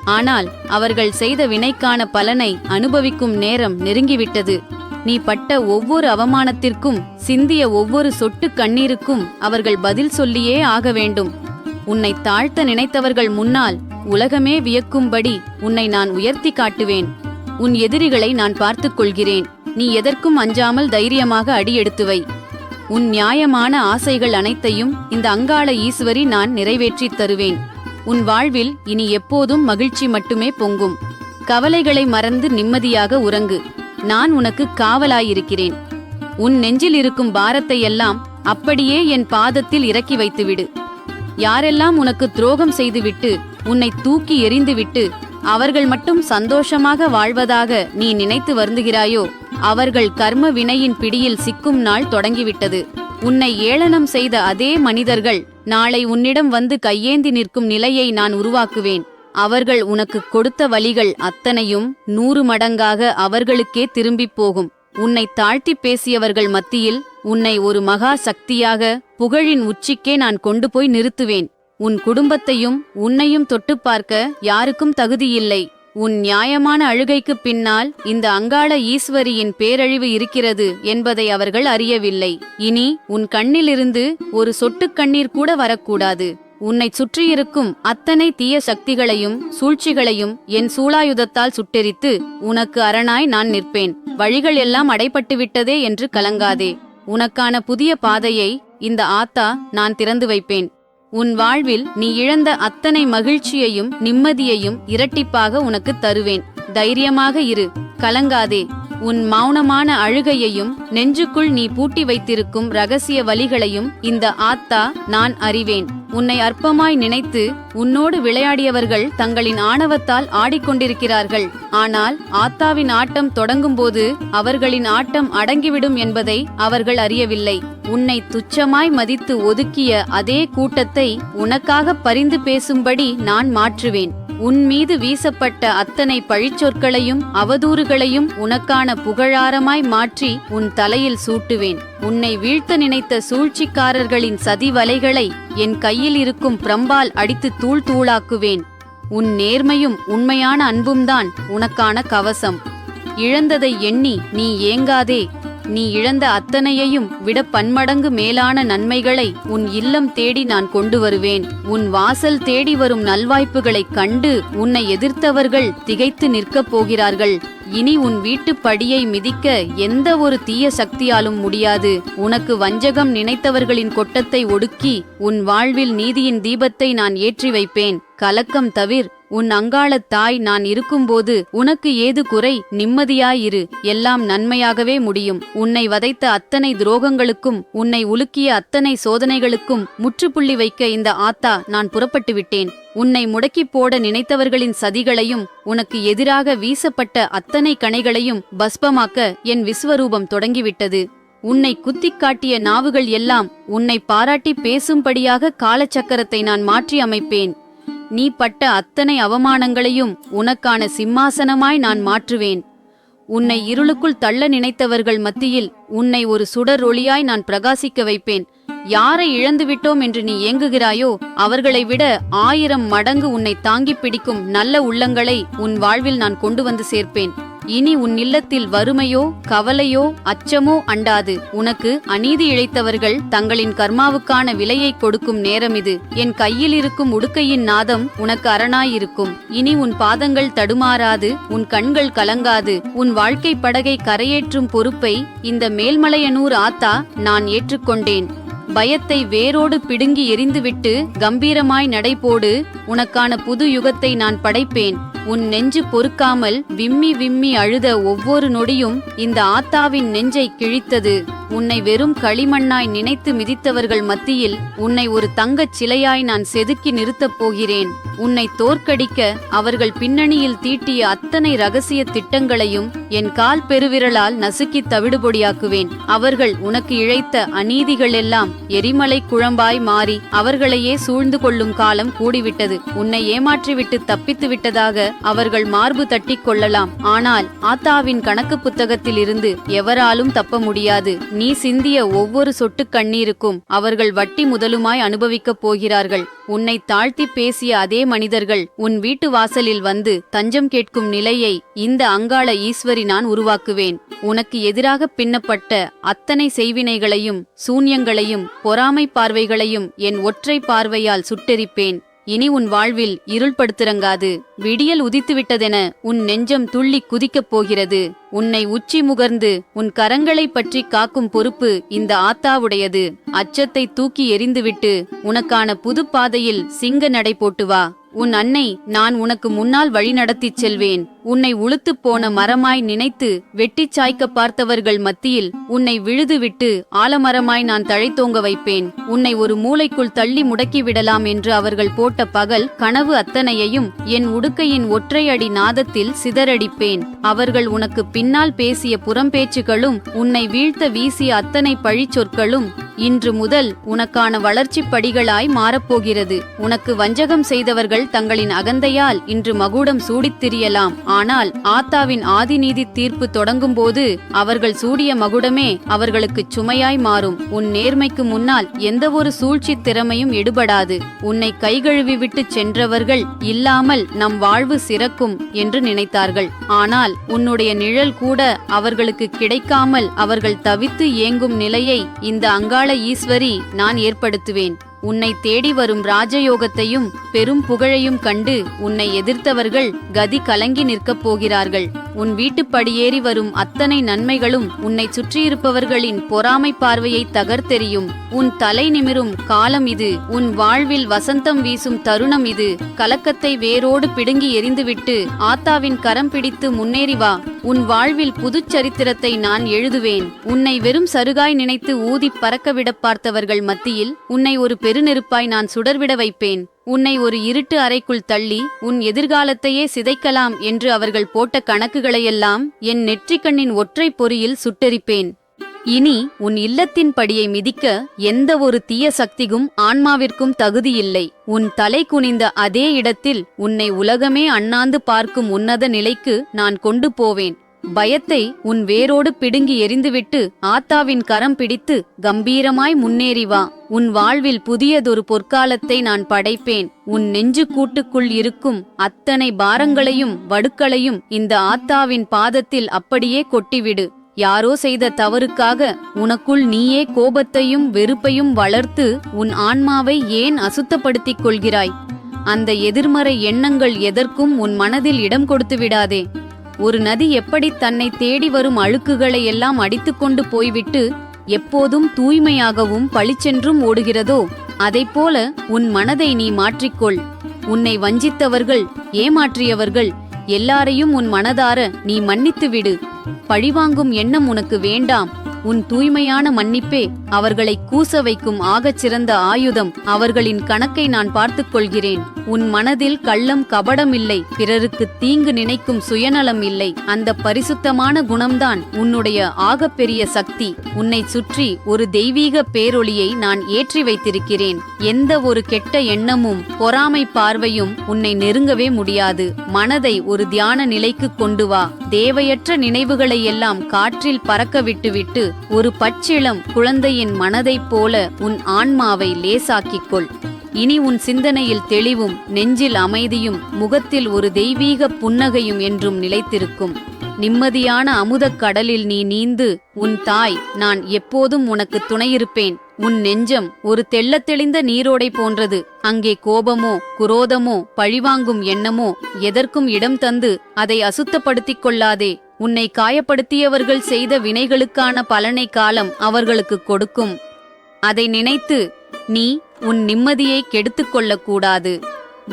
ஆனால் அவர்கள் செய்த வினைக்கான பலனை அனுபவிக்கும் நேரம் நெருங்கிவிட்டது. நீ பட்ட ஒவ்வொரு அவமானத்திற்கும் சிந்திய ஒவ்வொரு சொட்டு கண்ணீருக்கும் அவர்கள் பதில் சொல்லியே ஆக வேண்டும். உன்னை தாழ்த்த நினைத்தவர்கள் முன்னால் உலகமே வியக்கும்படி உன்னை நான் உயர்த்தி காட்டுவேன். உன் எதிரிகளை நான் பார்த்துக் கொள்கிறேன். நீ எதற்கும் அஞ்சாமல் தைரியமாக அடியெடுத்து வை. உன் நியாயமான ஆசைகள் அனைத்தையும் இந்த அங்காள ஈஸ்வரி நான் நிறைவேற்றித் தருவேன். உன் வாழ்வில் இனி எப்போதும் மகிழ்ச்சி மட்டுமே பொங்கும். கவலைகளை மறந்து நிம்மதியாக உறங்கு. நான் உனக்கு காவலாயிருக்கிறேன். உன் நெஞ்சில் இருக்கும் பாரத்தையெல்லாம் அப்படியே என் பாதத்தில் இறக்கி வைத்துவிடு. யாரெல்லாம் உனக்கு துரோகம் செய்துவிட்டு உன்னை தூக்கி எறிந்துவிட்டு அவர்கள் மட்டும் சந்தோஷமாக வாழ்வதாக நீ நினைத்து வருந்துகிறாயோ அவர்கள் கர்ம வினையின் பிடியில் சிக்கும் நாள் தொடங்கிவிட்டது. உன்னை ஏளனம் செய்த அதே மனிதர்கள் நாளை உன்னிடம் வந்து கையேந்தி நிற்கும் நிலையை நான் உருவாக்குவேன். அவர்கள் உனக்கு கொடுத்த வலிகள் அத்தனையும் 100 மடங்காக அவர்களுக்கே திரும்பிப் போகும். உன்னை தாழ்த்தி பேசியவர்கள் மத்தியில் உன்னை ஒரு மகா சக்தியாக புகழின் உச்சிக்கே நான் கொண்டு போய் நிறுத்துவேன். உன் குடும்பத்தையும் உன்னையும் தொட்டு பார்க்க யாருக்கும் தகுதியில்லை. உன் நியாயமான அழுகைக்கு பின்னால் இந்த அங்காள ஈஸ்வரியின் பேரழிவு இருக்கிறது என்பதை அவர்கள் அறியவில்லை. இனி உன் கண்ணிலிருந்து ஒரு சொட்டு கண்ணீர் கூட வரக்கூடாது. உன்னை சுற்றியிருக்கும் அத்தனை தீய சக்திகளையும் சூழ்ச்சிகளையும் என் சூளாயுதத்தால் சுட்டெரித்து உனக்கு அரணாய் நான் நிற்பேன். வழிகள் எல்லாம் அடைபட்டு விட்டதே என்று கலங்காதே. உனக்கான புதிய பாதையை இந்த ஆத்தா நான் திறந்து வைப்பேன். உன் வாழ்வில் நீ இழந்த அத்தனை மகிழ்ச்சியையும் நிம்மதியையும் இரட்டிப்பாக உனக்கு தருவேன். தைரியமாக இரு. கலங்காதே. உன் மௌனமான அழுகையையும் நெஞ்சுக்குள் நீ பூட்டி வைத்திருக்கும் ரகசிய வலிகளையும் இந்த ஆத்தா நான் அறிவேன். உன்னை அற்பமாய் நினைத்து உன்னோடு விளையாடியவர்கள் தங்களின் ஆணவத்தால் ஆடிக்கொண்டிருக்கிறார்கள். ஆனால் ஆத்தாவின் ஆட்டம் தொடங்கும்போது அவர்களின் ஆட்டம் அடங்கிவிடும் என்பதை அவர்கள் அறியவில்லை. உன்னை துச்சமாய் மதித்து ஒதுக்கிய அதே கூட்டத்தை உனக்காக பரிந்து பேசும்படி நான் மாற்றுவேன். உன் மீது வீசப்பட்ட அத்தனை பழிச்சொற்களையும் அவதூறுகளையும் உனக்கான புகழாரமாய் மாற்றி உன் தலையில் சூட்டுவேன். உன்னை வீழ்த்த நினைத்த சூழ்ச்சிக்காரர்களின் சதிவலைகளை என் கையில் இருக்கும் பிரம்பால் அடித்து தூள் தூளாக்குவேன். உன் நேர்மையும் உண்மையான அன்பும்தான் உனக்கான கவசம். இழந்ததை எண்ணி நீ ஏங்காதே. நீ இழந்த அத்தனையையும் விட பன்மடங்கு மேலான நன்மைகளை உன் இல்லம் தேடி நான் கொண்டு வருவேன். உன் வாசல் தேடி வரும் நல்வாய்ப்புகளைக் கண்டு உன்னை எதிர்த்தவர்கள் திகைத்து நிற்கப் போகிறார்கள். இனி உன் வீட்டு படியை மிதிக்க எந்த ஒரு தீய சக்தியாலும் முடியாது. உனக்கு வஞ்சகம் நினைத்தவர்களின் கொட்டத்தை ஒடுக்கி உன் வாழ்வில் நீதியின் தீபத்தை நான் ஏற்றி வைப்பேன். கலக்கம் தவிர். உன் அங்காளத் தாய் நான் இருக்கும்போது உனக்கு ஏது குறை? நிம்மதியாயிரு. எல்லாம் நன்மையாகவே முடியும். உன்னை வதைத்த அத்தனை துரோகங்களுக்கும் உன்னை உலுக்கிய அத்தனை சோதனைகளுக்கும் முற்றுப்புள்ளி வைக்க இந்த ஆத்தா நான் புறப்பட்டு விட்டேன். உன்னை முடக்கிப் போட நினைத்தவர்களின் சதிகளையும் உனக்கு எதிராக வீசப்பட்ட அத்தனை கணைகளையும் பஸ்பமாக்க என் விஸ்வரூபம் தொடங்கிவிட்டது. உன்னை குத்திக் காட்டிய நாவுகள் எல்லாம் உன்னை பாராட்டி பேசும்படியாக காலச்சக்கரத்தை நான் மாற்றி அமைப்பேன். நீ பட்ட அத்தனை அவமானங்களையும் உனக்கான சிம்மாசனமாய் நான் மாற்றுவேன். உன்னை இருளுக்குள் தள்ள நினைத்தவர்கள் மத்தியில் உன்னை ஒரு சுடர் ஒளியாய் நான் பிரகாசிக்க வைப்பேன். யாரை இழந்துவிட்டோம் என்று நீ ஏங்குகிறாயோ அவர்களை விட 1000 மடங்கு உன்னை தாங்கிப் பிடிக்கும் நல்ல உள்ளங்களை உன் வாழ்வில் நான் கொண்டு வந்து சேர்ப்பேன். இனி உன் இல்லத்தில் வறுமையோ கவலையோ அச்சமோ அண்டாது. உனக்கு அநீதி இழைத்தவர்கள் தங்களின் கர்மாவுக்கான விலையை கொடுக்கும் நேரம் இது. என் கையில் இருக்கும் உடுக்கையின் நாதம் உனக்கு அரணாயிருக்கும். இனி உன் பாதங்கள் தடுமாறாது, உன் கண்கள் கலங்காது. உன் வாழ்க்கை படகை கரையேற்றும் பொறுப்பை இந்த மேல்மலையனூர் ஆத்தா நான் ஏற்றுக்கொண்டேன். பயத்தை வேரோடு பிடுங்கி எரிந்துவிட்டு கம்பீரமாய் நடைபோடு. உனக்கான புது யுகத்தை நான் படைப்பேன். உன் நெஞ்சு பொறுக்காமல் விம்மி விம்மி அழுத ஒவ்வொரு நொடியும் இந்த ஆத்தாவின் நெஞ்சை கிழித்தது. உன்னை வெறும் களிமண்ணாய் நினைத்து மிதித்தவர்கள் மத்தியில் உன்னை ஒரு தங்கச் சிலையாய் நான் செதுக்கி நிறுத்தப் போகிறேன். உன்னை தோற்கடிக்க அவர்கள் பின்னணியில் தீட்டிய அத்தனை ரகசிய திட்டங்களையும் என் கால் பெருவிரலால் நசுக்கி தவிடுபொடியாக்குவேன். அவர்கள் உனக்கு இழைத்த அநீதிகள் எல்லாம் எரிமலை குழம்பாய் மாறி அவர்களையே சூழ்ந்து கொள்ளும் காலம் கூடிவிட்டது. உன்னை ஏமாற்றிவிட்டு தப்பித்து விட்டதாக அவர்கள் மார்பு தட்டி கொள்ளலாம். ஆனால் ஆத்தாவின் கணக்கு புத்தகத்தில் இருந்து எவராலும் தப்ப முடியாது. நீ சிந்திய ஒவ்வொரு சொட்டு கண்ணீருக்கும் அவர்கள் வட்டி முதலுமாய் அனுபவிக்கப் போகிறார்கள். உன்னை தாழ்த்தி பேசிய அதே மனிதர்கள் உன் வீட்டு வாசலில் வந்து தஞ்சம் கேட்கும் நிலையை இந்த அங்காள ஈஸ்வரி நான் உருவாக்குவேன். உனக்கு எதிராக பின்னப்பட்ட அத்தனை செய்வினைகளையும் சூன்யங்களையும் பொறாமை பார்வைகளையும் என் ஒற்றை பார்வையால் சுட்டெரிப்பேன். இனி உன் வாழ்வில் இருள்படுத்திறங்காது. விடியல் உதித்துவிட்டதென உன் நெஞ்சம் துள்ளி குதிக்கப் போகிறது. உன்னை உச்சி முகர்ந்து உன் கரங்களை பற்றி காக்கும் பொறுப்பு இந்த ஆத்தாவுடையது. அச்சத்தை தூக்கி எறிந்துவிட்டு உனக்கான புது பாதையில் சிங்க நடை போட்டு வா. உன் அன்னை நான் உனக்கு முன்னால் வழி நடத்திச் செல்வேன். உன்னை உளுத்துப் போன மரமாய் நினைத்து வெட்டிச் சாய்க்க பார்த்தவர்கள் மத்தியில் உன்னை விழுதுவிட்டு ஆலமரமாய் நான் தழைத்தோங்க வைப்பேன். உன்னை ஒரு மூலைக்குள் தள்ளி முடக்கி விடலாம் என்று அவர்கள் போட்ட பகல் கனவு அத்தனையையும் என் உடுக்கையின் ஒற்றை அடி நாதத்தில் சிதறடிப்பேன். அவர்கள் உனக்கு பின்னால் பேசிய புறம்பேச்சுகளும் உன்னை வீழ்த்த வீசிய அத்தனை பழிச்சொற்களும் இன்று முதல் உனக்கான வளர்ச்சி படிகளாய் மாறப்போகிறது. உனக்கு வஞ்சகம் செய்தவர்கள் தங்களின் அகந்தையால் இன்று மகுடம் சூடித் திரியலாம். ஆனால் ஆத்தாவின் ஆதிநீதி தீர்ப்பு தொடங்கும் போது அவர்கள் சூடிய மகுடமே அவர்களுக்கு சுமையாய் மாறும். உன் நேர்மைக்கு முன்னால் எந்த ஒரு சூழ்ச்சி திறமையும் எடுபடாது. உன்னை கைகழுவி விட்டு சென்றவர்கள் இல்லாமல் நம் வாழ்வு சிறக்கும் என்று நினைத்தார்கள். ஆனால் உன்னுடைய நிழல் கூட அவர்களுக்கு கிடைக்காமல் அவர்கள் தவித்து ஏங்கும் நிலையை இந்த அங்காள ஈஸ்வரி நான் ஏற்படுத்துவேன். உன்னை தேடி வரும் ராஜயோகத்தையும் பெரும் புகழையும் கண்டு உன்னை எதிர்த்தவர்கள் கதி கலங்கி நிற்கப் போகிறார்கள். உன் வீட்டுப்படியேறி வரும் அத்தனை நன்மைகளும் உன்னை சுற்றியிருப்பவர்களின் பொறாமை பார்வையை தகர்த்தெறியும். உன் தலை நிமிரும் காலம் இது. உன் வாழ்வில் வசந்தம் வீசும் தருணம் இது. கலக்கத்தை வேரோடு பிடுங்கி எறிந்துவிட்டு ஆத்தாவின் கரம் பிடித்து முன்னேறி வா. உன் வாழ்வில் புதுச்சரித்திரத்தை நான் எழுதுவேன். உன்னை வெறும் சருகாய் நினைத்து ஊதிப் பறக்கவிட பார்த்தவர்கள் மத்தியில் உன்னை ஒரு பெருநெருப்பாய் நான் சுடர்விட வைப்பேன். உன்னை ஒரு இருட்டு அறைக்குள் தள்ளி உன் எதிர்காலத்தையே சிதைக்கலாம் என்று அவர்கள் போட்ட கணக்குகளையெல்லாம் என் நெற்றிக்கண்ணின் ஒற்றை பொறியில் சுட்டெரிப்பேன். இனி உன் இல்லத்தின் படியை மிதிக்க எந்த ஒரு தீய சக்திக்கும் ஆன்மாவிற்கும் தகுதியில்லை. உன் தலை குனிந்த அதே இடத்தில் உன்னை உலகமே அண்ணாந்து பார்க்கும் உன்னத நிலைக்கு நான் கொண்டு போவேன். பயத்தை உன் வேரோடு பிடுங்கி எறிந்துவிட்டு ஆத்தாவின் கரம் பிடித்து கம்பீரமாய் முன்னேறி வா. உன் வாழ்வில் புதியதொரு பொற்காலத்தை நான் படைப்பேன். உன் நெஞ்சு கூட்டுக்குள் இருக்கும் அத்தனை பாரங்களையும் வடுக்களையும் இந்த ஆத்தாவின் பாதத்தில் அப்படியே கொட்டிவிடு. யாரோ செய்த தவறுக்காக உனக்குள் நீயே கோபத்தையும் வெறுப்பையும் வளர்த்து உன் ஆன்மாவை ஏன் அசுத்தப்படுத்திக் கொள்கிறாய்? அந்த எதிர்மறை எண்ணங்கள் எதற்கும் உன் மனதில் இடம் கொடுத்து விடாதே. ஒரு நதி எப்படி தன்னை தேடி வரும் அழுக்குகளை எல்லாம் அடித்துக்கொண்டு போய்விட்டு எப்போதும் தூய்மையாகவும் பளிச்சென்றும் ஓடுகிறதோ அதைப்போல உன் மனதை நீ மாற்றிக்கொள். உன்னை வஞ்சித்தவர்கள், ஏமாற்றியவர்கள் எல்லாரையும் உன் மனதார நீ மன்னித்து விடு. பழிவாங்கும் எண்ணம் உனக்கு வேண்டாம். உன் தூய்மையான மன்னிப்பே அவர்களை கூச வைக்கும் ஆகச் சிறந்த ஆயுதம். அவர்களின் கணக்கை நான் பார்த்துக் கொள்கிறேன். உன் மனதில் கள்ளம் கபடம் இல்லை. பிறருக்கு தீங்கு நினைக்கும் சுயநலம் இல்லை. அந்த பரிசுத்தமான குணம்தான் உன்னுடைய ஆகப்பெரிய சக்தி. உன்னை சுற்றி ஒரு தெய்வீக பேரொளியை நான் ஏற்றி வைத்திருக்கிறேன். எந்த ஒரு கெட்ட எண்ணமும் பொறாமை பார்வையும் உன்னை நெருங்கவே முடியாது. மனதை ஒரு தியான நிலைக்கு கொண்டு வா. தேவையற்ற நினைவுகளை எல்லாம் காற்றில் பறக்க விட்டுவிட்டு ஒரு பச்சிளம் குழந்தையின் மனதைப் போல உன் ஆன்மாவை லேசாக்கிக்கொள். இனி உன் சிந்தனையில் தெளிவும் நெஞ்சில் அமைதியும் முகத்தில் ஒரு தெய்வீக புன்னகையும் என்றும் நிலைத்திருக்கும். நிம்மதியான அமுதக் கடலில் நீ நீந்து உன் தாய் நான் எப்போதும் உனக்கு துணையிருப்பேன். உன் நெஞ்சம் ஒரு தெள்ளத் தெளிந்த நீரோடை போன்றது. அங்கே கோபமோ குரோதமோ பழிவாங்கும் எண்ணமோ எதற்கும் இடம் தந்து அதை அசுத்தப்படுத்திக் கொள்ளாதே. உன்னை காயப்படுத்தியவர்கள் செய்த வினைகளுக்கான பலனை காலம் அவர்களுக்கு கொடுக்கும். அதை நினைத்து நீ உன் நிம்மதியை கெடுத்துக் கொள்ளக்கூடாது.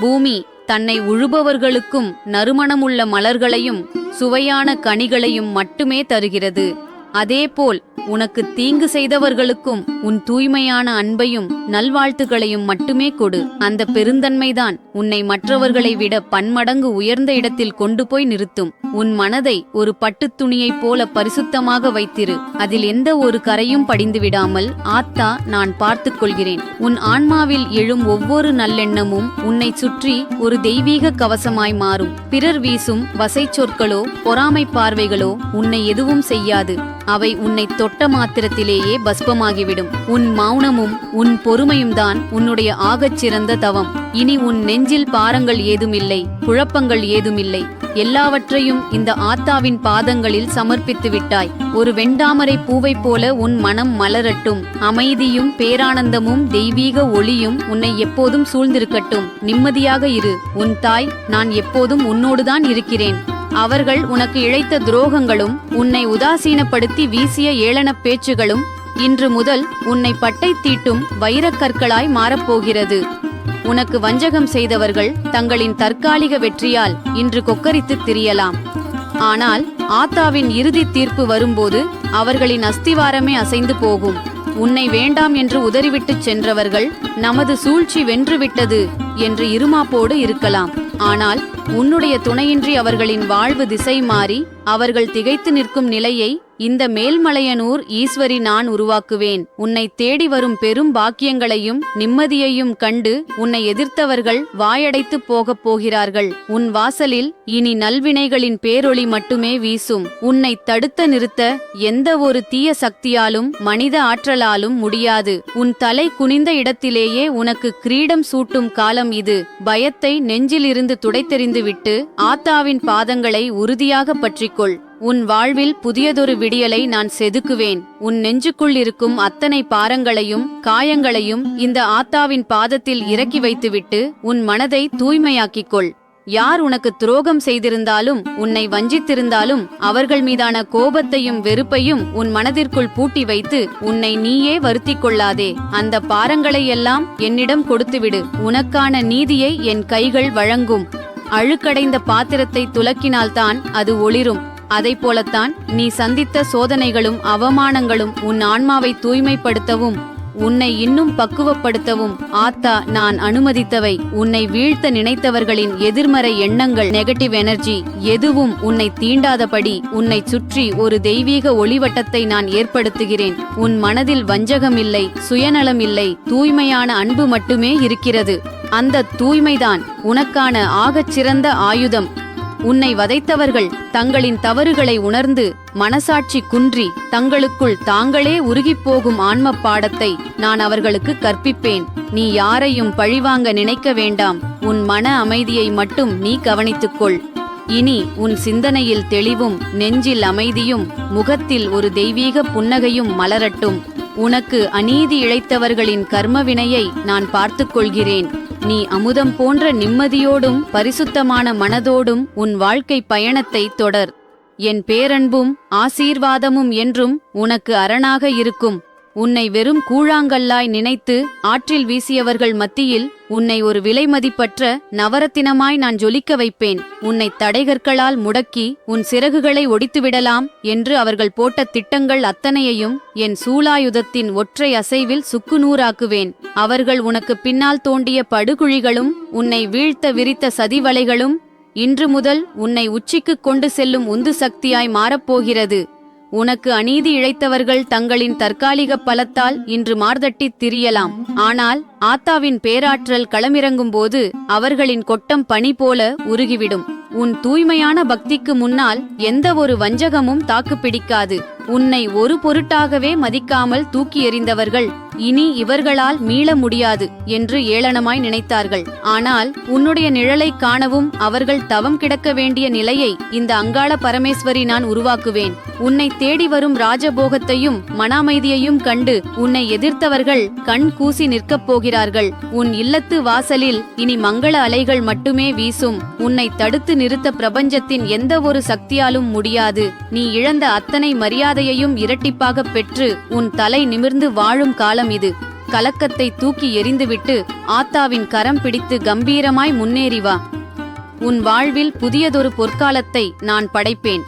பூமி தன்னை உழுபவர்களுக்கும் நறுமணமுள்ள மலர்களையும் சுவையான கனிகளையும் மட்டுமே தருகிறது. அதேபோல் உனக்கு தீங்கு செய்தவர்களுக்கும் உன் தூய்மையான அன்பையும் நல்வாழ்த்துகளையும் மட்டுமே கொடு. அந்த பெருந்தன்மைதான் உன்னை மற்றவர்களை விட பன்மடங்கு உயர்ந்த இடத்தில் கொண்டு போய் நிறுத்தும். உன் மனதை ஒரு பட்டுத் துணியைப் போல பரிசுத்தமாக வைத்திரு. அதில் எந்த ஒரு கரையும் படிந்து விடாமல் ஆத்தா நான் பார்த்துக் கொள்கிறேன். உன் ஆன்மாவில் எழும் ஒவ்வொரு நல்லெண்ணமும் உன்னை சுற்றி ஒரு தெய்வீக கவசமாய் மாறும். பிறர் வீசும் வசை சொற்களோ பொறாமை பார்வைகளோ உன்னை எதுவும் செய்யாது. அவை உன்னை தொட்ட மாத்திரத்திலேயே பஸ்பமாகிவிடும். உன் மௌனமும் உன் பொறுமையும் தான் உன்னுடைய ஆகச் சிறந்த தவம். இனி உன் நெஞ்சில் பாரங்கள் ஏதுமில்லை, குழப்பங்கள் ஏதுமில்லை. எல்லாவற்றையும் இந்த ஆத்தாவின் பாதங்களில் சமர்ப்பித்து விட்டாய். ஒரு வெண்டாமரை பூவைப் போல உன் மனம் மலரட்டும். அமைதியும் பேரானந்தமும் தெய்வீக ஒளியும் உன்னை எப்போதும் சூழ்ந்திருக்கட்டும். நிம்மதியாக இரு. உன் தாய் நான் எப்போதும் உன்னோடுதான் இருக்கிறேன். அவர்கள் உனக்கு இழைத்த துரோகங்களும் உன்னை உதாசீனப்படுத்தி வீசிய ஏளனப் பேச்சுகளும் இன்று முதல் உன்னை பட்டை தீட்டும் வைரக்கற்களாய் மாறப்போகிறது. உனக்கு வஞ்சகம் செய்தவர்கள் தங்களின் தற்காலிக வெற்றியால் இன்று கொக்கரித்து திரியலாம். ஆனால் ஆத்தாவின் இறுதி தீர்ப்பு வரும்போது அவர்களின் அஸ்திவாரமே அசைந்து போகும். உன்னை வேண்டாம் என்று உதறிவிட்டுச் சென்றவர்கள் நமது சூழ்ச்சி வென்றுவிட்டது என்று இருமாப்போடு இருக்கலாம். ஆனால் உன்னுடைய துணையின்றி அவர்களின் வாழ்வு திசை மாறி அவர்கள் திகைத்து நிற்கும் நிலையை இந்த மேல்மலையனூர் ஈஸ்வரி நான் உருவாக்குவேன். உன்னை தேடி வரும் பெரும் பாக்கியங்களையும் நிம்மதியையும் கண்டு உன்னை எதிர்த்தவர்கள் வாயடைத்து போகப் போகிறார்கள். உன் வாசலில் இனி நல்வினைகளின் பேரொளி மட்டுமே வீசும். உன்னை தடுத்து நிறுத்த எந்த ஒரு தீய சக்தியாலும் மனித ஆற்றலாலும் முடியாது. உன் தலை குனிந்த இடத்திலேயே உனக்கு கிரீடம் சூட்டும் காலம் இது. பயத்தை நெஞ்சிலிருந்து துடைத்தெறிந்துவிட்டு ஆத்தாவின் பாதங்களை உறுதியாக பற்றிக்கொள். உன் வாழ்வில் புதியதொரு விடியலை நான் செதுக்குவேன். உன் நெஞ்சுக்குள் இருக்கும் அத்தனை பாரங்களையும் காயங்களையும் இந்த ஆத்தாவின் பாதத்தில் இறக்கி வைத்துவிட்டு உன் மனதை தூய்மையாக்கிக்கொள். யார் உனக்கு துரோகம் செய்திருந்தாலும் உன்னை வஞ்சித்திருந்தாலும் அவர்கள் மீதான கோபத்தையும் வெறுப்பையும் உன் மனதிற்குள் பூட்டி வைத்து உன்னை நீயே வருத்திக் கொள்ளாதே. அந்த பாரங்களை எல்லாம் என்னிடம் கொடுத்துவிடு. உனக்கான நீதியை என் கைகள் வழங்கும். அழுக்கடைந்த பாத்திரத்தை துலக்கினால்தான் அது ஒளிரும். அதைப் போலத்தான் நீ சந்தித்த சோதனைகளும் அவமானங்களும் உன் ஆன்மாவை தூய்மைப்படுத்தவும் உன்னை இன்னும் பக்குவப்படுத்தவும் ஆத்தா நான் அனுமதித்தவை. உன்னை வீழ்த்த நினைத்தவர்களின் எதிர்மறை எண்ணங்கள், நெகட்டிவ் எனர்ஜி எதுவும் உன்னை தீண்டாதபடி உன்னை சுற்றி ஒரு தெய்வீக ஒளிவட்டத்தை நான் ஏற்படுத்துகிறேன். உன் மனதில் வஞ்சகம் இல்லை, சுயநலம் இல்லை, தூய்மையான அன்பு மட்டுமே இருக்கிறது. அந்த தூய்மைதான் உனக்கான ஆகச்சிறந்த ஆயுதம். உன்னை வதைத்தவர்கள் தங்களின் தவறுகளை உணர்ந்து மனசாட்சி குன்றி தங்களுக்குள் தாங்களே உருகிப்போகும் ஆன்ம பாடத்தை நான் அவர்களுக்கு கற்பிப்பேன். நீ யாரையும் பழிவாங்க நினைக்க வேண்டாம். உன் மன அமைதியை மட்டும் நீ கவனித்துக்கொள். இனி உன் சிந்தனையில் தெளிவும் நெஞ்சில் அமைதியும் முகத்தில் ஒரு தெய்வீக புன்னகையும் மலரட்டும். உனக்கு அநீதி இழைத்தவர்களின் கர்மவினையை நான் பார்த்துக் கொள்கிறேன். நீ அமுதம் போன்ற நிம்மதியோடும் பரிசுத்தமான மனதோடும் உன் வாழ்க்கை பயணத்தை தொடர். என் பேரன்பும் ஆசீர்வாதமும் என்றும் உனக்கு அரணாக இருக்கும். உன்னை வெறும் கூழாங்கல்லாய் நினைத்து ஆற்றில் வீசியவர்கள் மத்தியில் உன்னை ஒரு விலைமதிப்பற்ற நவரத்தினமாய் நான் ஜொலிக்க வைப்பேன். உன்னை தடைகற்களால் முடக்கி உன் சிறகுகளை ஒடித்துவிடலாம் என்று அவர்கள் போட்ட திட்டங்கள் அத்தனையையும் என் சூலாயுதத்தின் ஒற்றை அசைவில் சுக்குநூறாக்குவேன். அவர்கள் உனக்கு பின்னால் தோண்டிய படுகுழிகளும் உன்னை வீழ்த்த விரித்த சதிவலைகளும் இன்று முதல் உன்னை உச்சிக்கு கொண்டு செல்லும் உந்து சக்தியாய் மாறப்போகிறது. உனக்கு அநீதி இழைத்தவர்கள் தங்களின் தற்காலிக பலத்தால் இன்று மார்தட்டித் திரியலாம். ஆனால் ஆத்தாவின் பேராற்றல் களமிறங்கும் போது அவர்களின் கொட்டம் பனி போல உருகிவிடும். உன் தூய்மையான பக்திக்கு முன்னால் எந்த ஒரு வஞ்சகமும் தாக்குப்பிடிக்காது. உன்னை ஒரு பொருட்டாகவே மதிக்காமல் தூக்கி எறிந்தவர்கள் இனி இவர்களால் மீள முடியாது என்று ஏளனமாய் நினைத்தார்கள். ஆனால் உன்னுடைய நிழலை காணவும் அவர்கள் தவம் கிடக்க வேண்டிய நிலையை இந்த அங்காள பரமேஸ்வரி நான் உருவாக்குவேன். உன்னை தேடி வரும் ராஜபோகத்தையும் மனாமைதியையும் கண்டு உன்னை எதிர்த்தவர்கள் கண் கூசி நிற்கப் போகிறார்கள். உன் இல்லத்து வாசலில் இனி மங்கள அலைகள் மட்டுமே வீசும். உன்னை தடுத்து நிறுத்த பிரபஞ்சத்தின் எந்த ஒரு சக்தியாலும் முடியாது. நீ இழந்த அத்தனை மரியாதையையும் இரட்டிப்பாக பெற்று உன் தலை நிமிர்ந்து வாழும் காலம் இது. கலக்கத்தை தூக்கி எறிந்துவிட்டு ஆத்தாவின் கரம் பிடித்து கம்பீரமாய் முன்னேறி வா. உன் வாழ்வில் புதியதொரு பொற்காலத்தை நான் படைப்பேன்.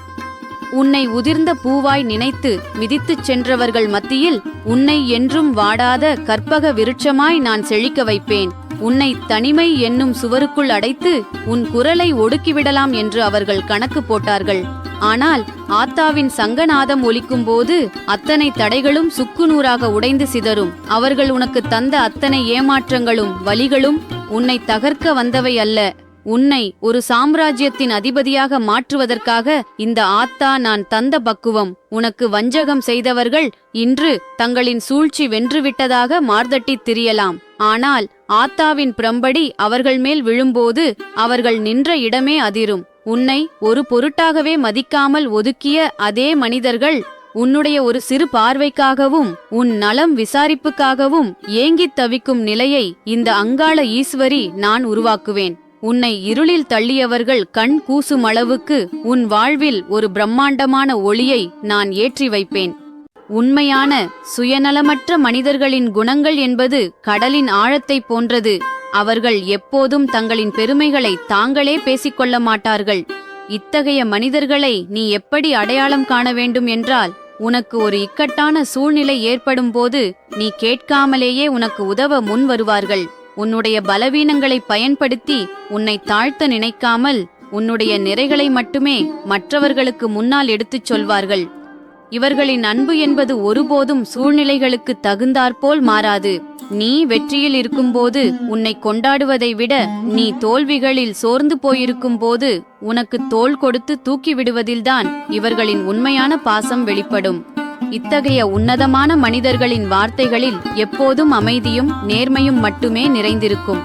உன்னை உதிர்ந்த பூவாய் நினைத்து மிதித்துச் சென்றவர்கள் மத்தியில் உன்னை என்றும் வாடாத கற்பக விருட்சமாய் நான் செழிக்க வைப்பேன். உன்னை தனிமை என்னும் சுவருக்குள் அடைத்து உன் குரலை ஒடுக்கிவிடலாம் என்று அவர்கள் கணக்கு போட்டார்கள். ஆனால் ஆத்தாவின் சங்கநாதம் ஒலிக்கும்போது அத்தனை தடைகளும் சுக்குநூறாக உடைந்து சிதறும். அவர்கள் உனக்கு தந்த அத்தனை ஏமாற்றங்களும் வலிகளும் உன்னை தகர்க்க வந்தவை அல்ல. உன்னை ஒரு சாம்ராஜ்யத்தின் அதிபதியாக மாற்றுவதற்காக இந்த ஆத்தா நான் தந்த பக்குவம். உனக்கு வஞ்சகம் செய்தவர்கள் இன்று தங்களின் சூழ்ச்சி வென்றுவிட்டதாக மார்தட்டித் திரியலாம். ஆனால் ஆத்தாவின் பிரம்படி அவர்கள் மேல் விழும்போது அவர்கள் நின்ற இடமே அதிரும். உன்னை ஒரு பொருட்டாகவே மதிக்காமல் ஒதுக்கிய அதே மனிதர்கள் உன்னுடைய ஒரு சிறு பார்வைக்காகவும் உன் நலம் விசாரிப்புக்காகவும் ஏங்கித் தவிக்கும் நிலையை இந்த அங்காள ஈஸ்வரி நான் உருவாக்குவேன். உன்னை இருளில் தள்ளியவர்கள் கண் கூசும் அளவுக்கு உன் வாழ்வில் ஒரு பிரம்மாண்டமான ஒளியை நான் ஏற்றி வைப்பேன். உண்மையான சுயநலமற்ற மனிதர்களின் குணங்கள் என்பது கடலின் ஆழத்தைப் போன்றது. அவர்கள் எப்போதும் தங்களின் பெருமைகளை தாங்களே பேசிக்கொள்ள மாட்டார்கள். இத்தகைய மனிதர்களை நீ எப்படி அடையாளம் காண வேண்டும் என்றால், உனக்கு ஒரு இக்கட்டான சூழ்நிலை ஏற்படும் போது நீ கேட்காமலேயே உனக்கு உதவ முன் வருவார்கள். உன்னுடைய பலவீனங்களை பயன்படுத்தி உன்னை தாழ்த்த நினைக்காமல் உன்னுடைய நிறைகளை மட்டுமே மற்றவர்களுக்கு முன்னால் எடுத்துச் சொல்வார்கள். இவர்களின் அன்பு என்பது ஒருபோதும் சூழ்நிலைகளுக்கு தகுந்தாற்போல் மாறாது. நீ வெற்றியில் இருக்கும்போது உன்னை கொண்டாடுவதை விட நீ தோல்விகளில் சோர்ந்து போயிருக்கும் போது உனக்கு தோள் கொடுத்து தூக்கி விடுவதில்தான் இவர்களின் உண்மையான பாசம் வெளிப்படும். இத்தகைய உன்னதமான மனிதர்களின் வார்த்தைகளில் எப்போதும் அமைதியும் நேர்மையும் மட்டுமே நிறைந்திருக்கும்.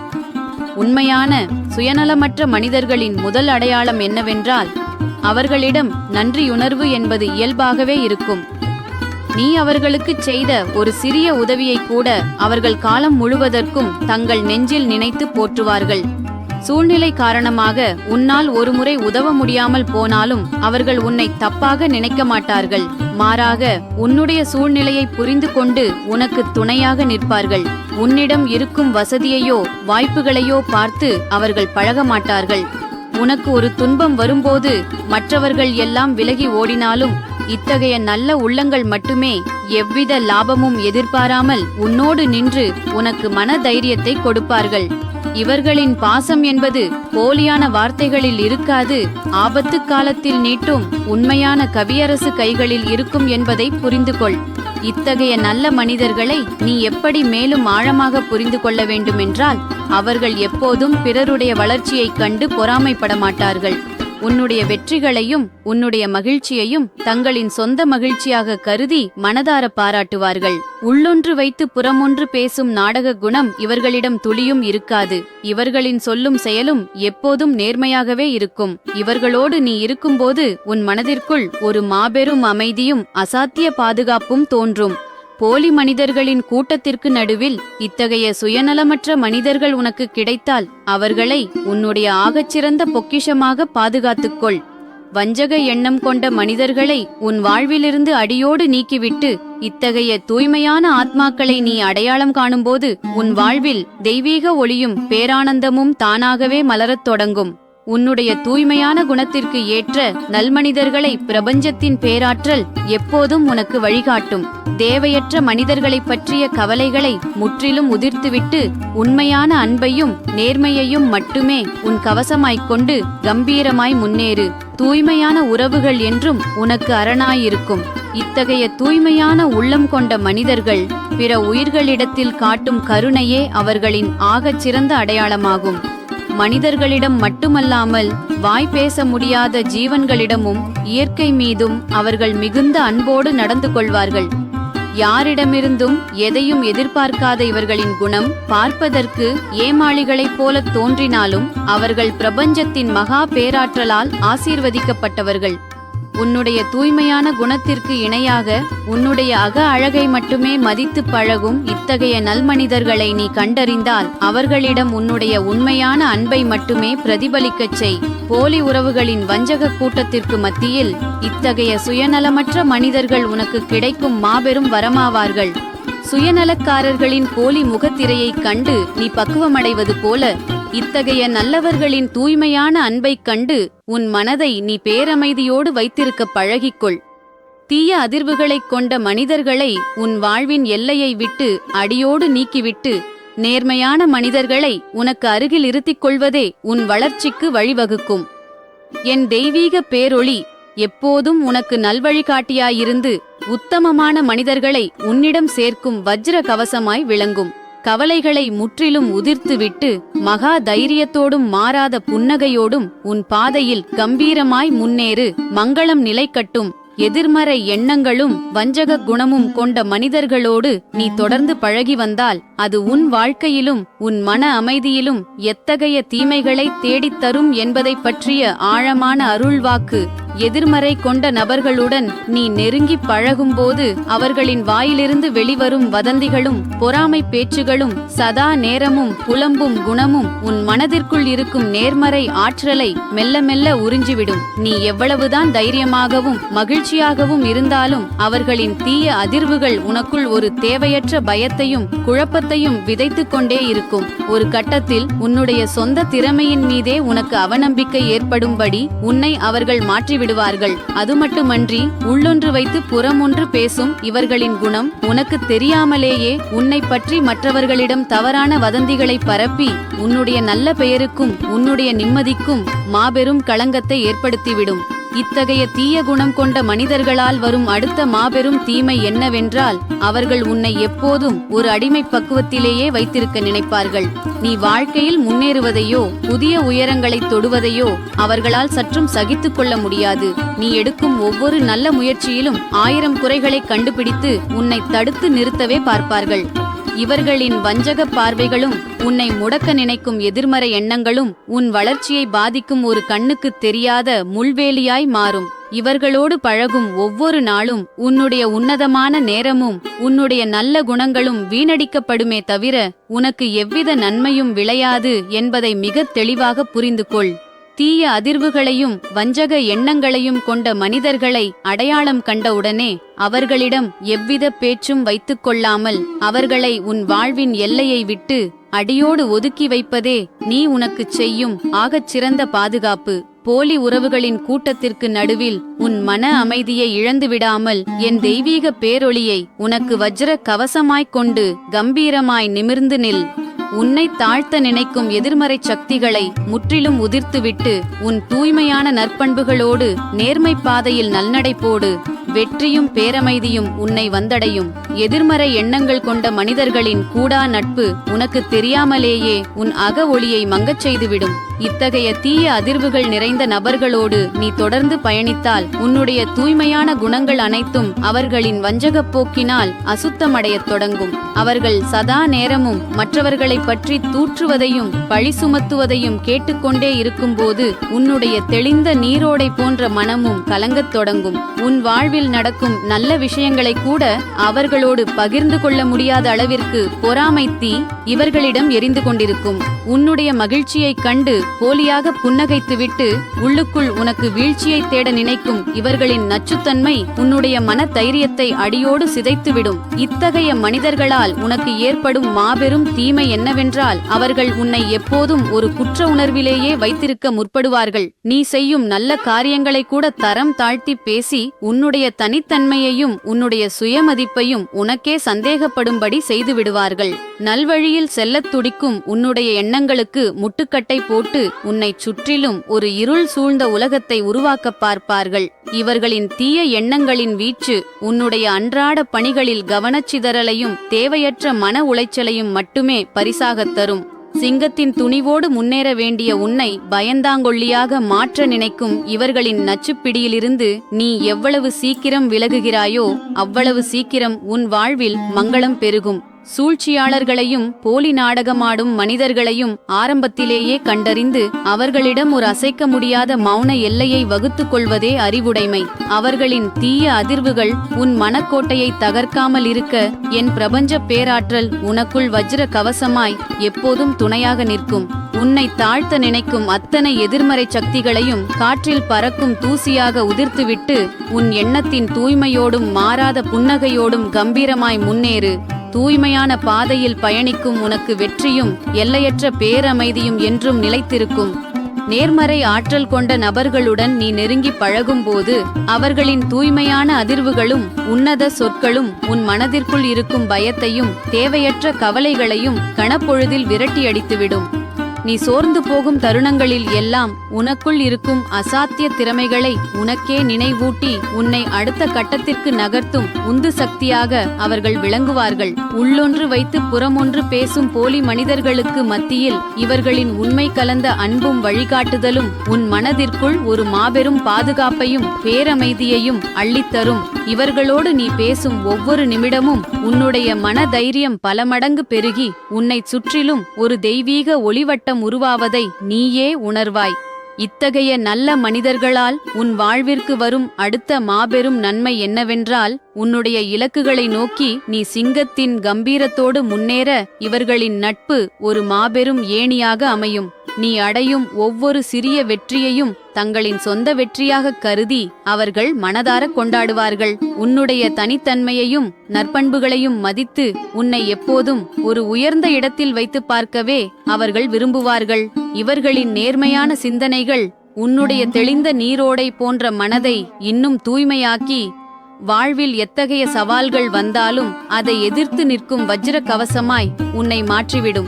உண்மையான சுயநலமற்ற மனிதர்களின் முதல் அடையாளம் என்னவென்றால், அவர்களிடம் நன்றியுணர்வு என்பது இயல்பாகவே இருக்கும். நீ அவர்களுக்குச் செய்த ஒரு சிறிய உதவியை கூட அவர்கள் காலம் முழுவதற்கும் தங்கள் நெஞ்சில் நினைத்து போற்றுவார்கள். சூழ்நிலை காரணமாக உன்னால் ஒருமுறை உதவ முடியாமல் போனாலும் அவர்கள் உன்னை தப்பாக நினைக்க மாட்டார்கள். மாறாக உன்னுடைய சூழ்நிலையை புரிந்து கொண்டு உனக்கு துணையாக நிற்பார்கள். உன்னிடம் இருக்கும் வசதியையோ வாய்ப்புகளையோ பார்த்து அவர்கள் பழக மாட்டார்கள். உனக்கு ஒரு துன்பம் வரும்போது மற்றவர்கள் எல்லாம் விலகி ஓடினாலும் இத்தகைய நல்ல உள்ளங்கள் மட்டுமே எவ்வித லாபமும் எதிர்பாராமல் உன்னோடு நின்று உனக்கு மன தைரியத்தை கொடுப்பார்கள். இவர்களின் பாசம் என்பது போலியான வார்த்தைகளில் இருக்காது, ஆபத்து காலத்தில் நீட்டும் உண்மையான கவியரசு கைகளில் இருக்கும் என்பதை புரிந்து கொள். இத்தகைய நல்ல மனிதர்களை நீ எப்படி மேலும் ஆழமாக புரிந்து கொள்ள வேண்டுமென்றால் அவர்கள் எப்போதும் பிறருடைய வளர்ச்சியைக் கண்டு பொறாமைப்பட மாட்டார்கள். உன்னுடைய வெற்றிகளையும் உன்னுடைய மகிழ்ச்சியையும் தங்களின் சொந்த மகிழ்ச்சியாக கருதி மனதார பாராட்டுவார்கள். உள்ளொன்று வைத்து புறமொன்று பேசும் நாடக குணம் இவர்களிடம் துளியும் இருக்காது. இவர்களின் சொல்லும் செயலும் எப்போதும் நேர்மையாகவே இருக்கும். இவர்களோடு நீ இருக்கும்போது உன் மனதிற்குள் ஒரு மாபெரும் அமைதியும் அசாத்திய பாதுகாப்பும் தோன்றும். போலி மனிதர்களின் கூட்டத்திற்கு நடுவில் இத்தகைய சுயநலமற்ற மனிதர்கள் உனக்கு கிடைத்தால் அவர்களை உன்னுடைய ஆகச்சிறந்த பொக்கிஷமாக பாதுகாத்துக்கொள். வஞ்சக எண்ணம் கொண்ட மனிதர்களை உன் வாழ்விலிருந்து அடியோடு நீக்கிவிட்டு இத்தகைய தூய்மையான ஆத்மாக்களை நீ அடையாளம் காணும்போது உன் வாழ்வில் தெய்வீக ஒளியும் பேரானந்தமும் தானாகவே மலரத் தொடங்கும். உன்னுடைய தூய்மையான குணத்திற்கு ஏற்ற நல்மனிதர்களை பிரபஞ்சத்தின் பேராற்றல் எப்போதும் உனக்கு வழிகாட்டும். தேவையற்ற மனிதர்களைப் பற்றிய கவலைகளை முற்றிலும் உதிர்த்துவிட்டு உண்மையான அன்பையும் நேர்மையையும் மட்டுமே உன் கவசமாய்க் கொண்டு கம்பீரமாய் முன்னேறு. தூய்மையான உறவுகள் என்றும் உனக்கு அரணாயிருக்கும். இத்தகைய தூய்மையான உள்ளம் கொண்ட மனிதர்கள் பிற உயிர்களிடத்தில் காட்டும் கருணையே அவர்களின் ஆகச்சிறந்த அடையாளமாகும். மனிதர்களிடம் மட்டுமல்லாமல் வாய் பேச முடியாத ஜீவன்களிடமும் இயற்கை மீதும் அவர்கள் மிகுந்த அன்போடு நடந்து கொள்வார்கள். யாரிடமிருந்தும் எதையும் எதிர்பார்க்காத இவர்களின் குணம் பார்ப்பதற்கு ஏமாளிகளைப் போல தோன்றினாலும் அவர்கள் பிரபஞ்சத்தின் மகா பேராற்றலால் ஆசீர்வதிக்கப்பட்டவர்கள். உன்னுடைய தூய்மையான குணத்திற்கு இணையாக உன்னுடைய அக அழகை மட்டுமே மதித்து பழகும் இத்தகைய நல்மனிதர்களை நீ கண்டறிந்தால் அவர்களிடம் உன்னுடைய உண்மையான அன்பை மட்டுமே பிரதிபலிக்கச் செய். போலி உறவுகளின் வஞ்சக கூட்டத்திற்கு மத்தியில் இத்தகைய சுயநலமற்ற மனிதர்கள் உனக்கு கிடைக்கும் மாபெரும் வரமாவார்கள். சுயநலக்காரர்களின் போலி முகத்திரையைக் கண்டு நீ பக்குவமடைவது போல இத்தகைய நல்லவர்களின் தூய்மையான அன்பைக் கண்டு உன் மனதை நீ பேரமைதியோடு வைத்திருக்க பழகிக்கொள். தீய அதிர்வுகளைக் கொண்ட மனிதர்களை உன் வாழ்வின் எல்லையை விட்டு அடியோடு நீக்கிவிட்டு நேர்மையான மனிதர்களை உனக்கு அருகில் இருத்திக் கொள்வதே உன் வளர்ச்சிக்கு வழிவகுக்கும். என் தெய்வீக பேரொளி எப்போதும் உனக்கு நல்வழிகாட்டியாயிருந்து உத்தமமான மனிதர்களை உன்னிடம் சேர்க்கும் வஜ்ர கவசமாய் விளங்கும். கவலைகளை முற்றிலும் உதிர்த்துவிட்டு மகா தைரியத்தோடும் மாறாத புன்னகையோடும் உன் பாதையில் கம்பீரமாய் முன்னேறு. மங்களம் நிலைக்கட்டும். எதிர்மறை எண்ணங்களும் வஞ்சக குணமும் கொண்ட மனிதர்களோடு நீ தொடர்ந்து பழகி வந்தால் அது உன் வாழ்க்கையிலும் உன் மன அமைதியிலும் எத்தகைய தீமைகளை தேடித்தரும் என்பதை பற்றிய ஆழமான அருள்வாக்கு. எதிர்மறை கொண்ட நபர்களுடன் நீ நெருங்கி பழகும்போது அவர்களின் வாயிலிருந்து வெளிவரும் வதந்திகளும் பொறாமை பேச்சுகளும் சதா நேரமும் புலம்பும் குணமும் உன் மனதிற்குள் இருக்கும் நேர்மறை ஆற்றலை மெல்ல மெல்ல உறிஞ்சிவிடும். நீ எவ்வளவுதான் தைரியமாகவும் மகிழ்ச்சியாகவும் இருந்தாலும் அவர்களின் தீய அதிர்வுகள் உனக்குள் ஒரு தேவையற்ற பயத்தையும் குழப்பத்தையும் விதைத்து கொண்டே இருக்கும். ஒரு கட்டத்தில் உன்னுடைய சொந்த திறமையின் மீதே உனக்கு அவநம்பிக்கை ஏற்படும்படி உன்னை அவர்கள் மாற்றி விடுவார்கள். அது மட்டுமன்றி உள்ளொன்று வைத்து புறமொன்று பேசும் இவர்களின் குணம் உனக்கு தெரியாமலேயே உன்னை பற்றி மற்றவர்களிடம் தவறான வதந்திகளை பரப்பி உன்னுடைய நல்ல பெயருக்கும் உன்னுடைய நிம்மதிக்கும் மாபெரும் களங்கத்தை ஏற்படுத்திவிடும். இத்தகைய தீய குணம் கொண்ட மனிதர்களால் வரும் அடுத்த மாபெரும் தீமை என்னவென்றால் அவர்கள் உன்னை எப்போதும் ஒரு அடிமை பக்குவத்திலேயே வைத்திருக்க நினைப்பார்கள். நீ வாழ்க்கையில் முன்னேறுவதையோ புதிய உயரங்களை தொடுவதையோ அவர்களால் சற்றும் சகித்துக் கொள்ள முடியாது. நீ எடுக்கும் ஒவ்வொரு நல்ல முயற்சியிலும் 1000 குறைகளை கண்டுபிடித்து உன்னை தடுத்து நிறுத்தவே பார்ப்பார்கள். இவர்களின் வஞ்சக பார்வைகளும் உன்னை முடக்க நினைக்கும் எதிர்மறை எண்ணங்களும் உன் வளர்ச்சியை பாதிக்கும் ஒரு கண்ணுக்குத் தெரியாத முள்வேலியாய் மாறும். இவர்களோடு பழகும் ஒவ்வொரு நாளும் உன்னுடைய உன்னதமான நேரமும் உன்னுடைய நல்ல குணங்களும் வீணடிக்கப்படுமே தவிர உனக்கு எவ்வித நன்மையும் விளையாது என்பதை மிகத் தெளிவாக புரிந்து கொள். தீய அதிர்வுகளையும் வஞ்சக எண்ணங்களையும் கொண்ட மனிதர்களை அடையாளம் கண்டவுடனே அவர்களிடம் எவ்வித பேச்சும் வைத்துக் கொள்ளாமல் அவர்களை உன் வாழ்வின் எல்லையை விட்டு அடியோடு ஒதுக்கி வைப்பதே நீ உனக்குச் செய்யும் ஆகச் சிறந்த பாதுகாப்பு. போலி உறவுகளின் கூட்டத்திற்கு நடுவில் உன் மன அமைதியை இழந்துவிடாமல் என் தெய்வீக பேரொளியை உனக்கு வஜ்ர கவசமாய்க் கொண்டு கம்பீரமாய் நிமிர்ந்து நில். உன்னை தாழ்த்த நினைக்கும் எதிர்மறை சக்திகளை முற்றிலும் உதிர்த்துவிட்டு உன் தூய்மையான நற்பண்புகளோடு நேர்மை பாதையில் நல்நடை போடு. வெற்றியும் பேரமைதியும் உன்னை வந்தடையும். எதிர்மறை எண்ணங்கள் கொண்ட மனிதர்களின் கூடா நட்பு உனக்கு தெரியாமலேயே உன் அக ஒளியை மங்கச் செய்துவிடும். இத்தகைய தீய அதிர்வுகள் நிறைந்த நபர்களோடு நீ தொடர்ந்து பயணித்தால் உன்னுடைய தூய்மையான குணங்கள் அனைத்தும் அவர்களின் வஞ்சகப் போக்கினால் அசுத்தமடையத் தொடங்கும். அவர்கள் சதா நேரமும் மற்றவர்களை பற்றி தூற்றுவதையும் பழி சுமத்துவதையும் கேட்டுக்கொண்டே இருக்கும்போது உன்னுடைய தெளிந்த நீரோடை போன்ற மனமும் கலங்கத் தொடங்கும். உன் வாழ்வில் நடக்கும் நல்ல விஷயங்களை கூட அவர்களோடு பகிர்ந்து கொள்ள முடியாத அளவிற்கு பொறாமை தீ இவர்களிடம் எரிந்து கொண்டிருக்கும். உன்னுடைய மகிழ்ச்சியைக் கண்டு போலியாக புன்னகைத்துவிட்டு உள்ளுக்குள் உனக்கு வீழ்ச்சியை தேட நினைக்கும் இவர்களின் நச்சுத்தன்மை உன்னுடைய மன தைரியத்தை அடியோடு சிதைத்துவிடும். இத்தகைய மனிதர்களால் உனக்கு ஏற்படும் மாபெரும் தீமை என்னவென்றால் அவர்கள் உன்னை எப்போதும் ஒரு குற்ற உணர்விலேயே வைத்திருக்க முற்படுவார்கள். நீ செய்யும் நல்ல காரியங்களை கூட தரம் தாழ்த்தி பேசி உன்னுடைய தனித்தன்மையையும் உன்னுடைய சுயமதிப்பையும் உனக்கே சந்தேகப்படும்படி செய்துவிடுவார்கள். நல்வழியில் செல்லத் துடிக்கும் உன்னுடைய எண்ணங்களுக்கு முட்டுக்கட்டை போட்டு உன்னை சுற்றிலும் ஒரு இருள் சூழ்ந்த உலகத்தை உருவாக்க பார்ப்பார்கள். இவர்களின் தீய எண்ணங்களின் வீச்சு உன்னுடைய அன்றாட பணிகளில் கவனச்சிதறலையும் தேவையற்ற மன உளைச்சலையும் மட்டுமே பரிசாகத் தரும். சிங்கத்தின் துணிவோடு முன்னேற வேண்டிய உன்னை பயந்தாங்கொள்ளியாக மாற்ற நினைக்கும் இவர்களின் நச்சுப்பிடியிலிருந்து நீ எவ்வளவு சீக்கிரம் விலகுகிறாயோ அவ்வளவு சீக்கிரம் உன் வாழ்வில் மங்களம் பெருகும். சூழ்ச்சியாளர்களையும் போலி நாடகமாடும் மனிதர்களையும் ஆரம்பத்திலேயே கண்டறிந்து அவர்களிடம் ஒரு அசைக்க முடியாத மௌன எல்லையை வகுத்து கொள்வதே அறிவுடைமை. அவர்களின் தீய அதிர்வுகள் உன் மனக்கோட்டையை தகர்க்காமல் இருக்க என் பிரபஞ்ச பேராற்றல் உனக்குள் வஜ்ர கவசமாய் எப்போதும் துணையாக நிற்கும். உன்னை தாழ்த்த நினைக்கும் அத்தனை எதிர்மறை சக்திகளையும் காற்றில் பறக்கும் தூசியாக உதிர்த்துவிட்டு உன் எண்ணத்தின் தூய்மையோடும் மாறாத புன்னகையோடும் கம்பீரமாய் முன்னேறு. தூய்மையான பாதையில் பயணிக்கும் உனக்கு வெற்றியும் எல்லையற்ற பேரமைதியும் என்றும் நிலைத்திருக்கும். நேர்மறை ஆற்றல் கொண்ட நபர்களுடன் நீ நெருங்கி பழகும்போது அவர்களின் தூய்மையான அதிர்வுகளும் உன்னத சொற்களும் உன் மனதிற்குள் இருக்கும் பயத்தையும் தேவையற்ற கவலைகளையும் கணப்பொழுதில் விரட்டியடித்துவிடும். நீ சோர்ந்து போகும் தருணங்களில் எல்லாம் உனக்குள் இருக்கும் அசாத்திய திறமைகளை உனக்கே நினைவூட்டி உன்னை அடுத்த கட்டத்திற்கு நகர்த்தும் உந்து சக்தியாக அவர்கள் விளங்குவார்கள். உள்ளொன்று வைத்து புறமொன்று பேசும் போலி மனிதர்களுக்கு மத்தியில் இவர்களின் உண்மை கலந்த அன்பும் வழிகாட்டுதலும் உன் மனதிற்குள் ஒரு மாபெரும் பாதுகாப்பையும் பேரமைதியையும் அள்ளித்தரும். இவர்களோடு நீ பேசும் ஒவ்வொரு நிமிடமும் உன்னுடைய மன தைரியம் பல மடங்கு பெருகி உன்னை சுற்றிலும் ஒரு தெய்வீக ஒளிவட்டம் உருவாவதை நீயே உணர்வாய். இத்தகைய நல்ல மனிதர்களால் உன் வாழ்விற்கு வரும் அடுத்த மாபெரும் நன்மை என்னவென்றால் உன்னுடைய இலக்குகளை நோக்கி நீ சிங்கத்தின் கம்பீரத்தோடு முன்னேற இவர்களின் நட்பு ஒரு மாபெரும் ஏணியாக அமையும். நீ அடையும் ஒவ்வொரு சிறிய வெற்றியையும் தங்களின் சொந்த வெற்றியாக கருதி அவர்கள் மனதார கொண்டாடுவார்கள். உன்னுடைய தனித்தன்மையையும் நற்பண்புகளையும் மதித்து உன்னை எப்போதும் ஒரு உயர்ந்த இடத்தில் வைத்து பார்க்கவே அவர்கள் விரும்புவார்கள். இவர்களின் நேர்மையான சிந்தனைகள் உன்னுடைய தெளிந்த நீரோடை போன்ற மனதை இன்னும் தூய்மையாக்கி வாழ்வில் எத்தகைய சவால்கள் வந்தாலும் அதை எதிர்த்து நிற்கும் வஜ்ர கவசமாய் உன்னை மாற்றிவிடும்.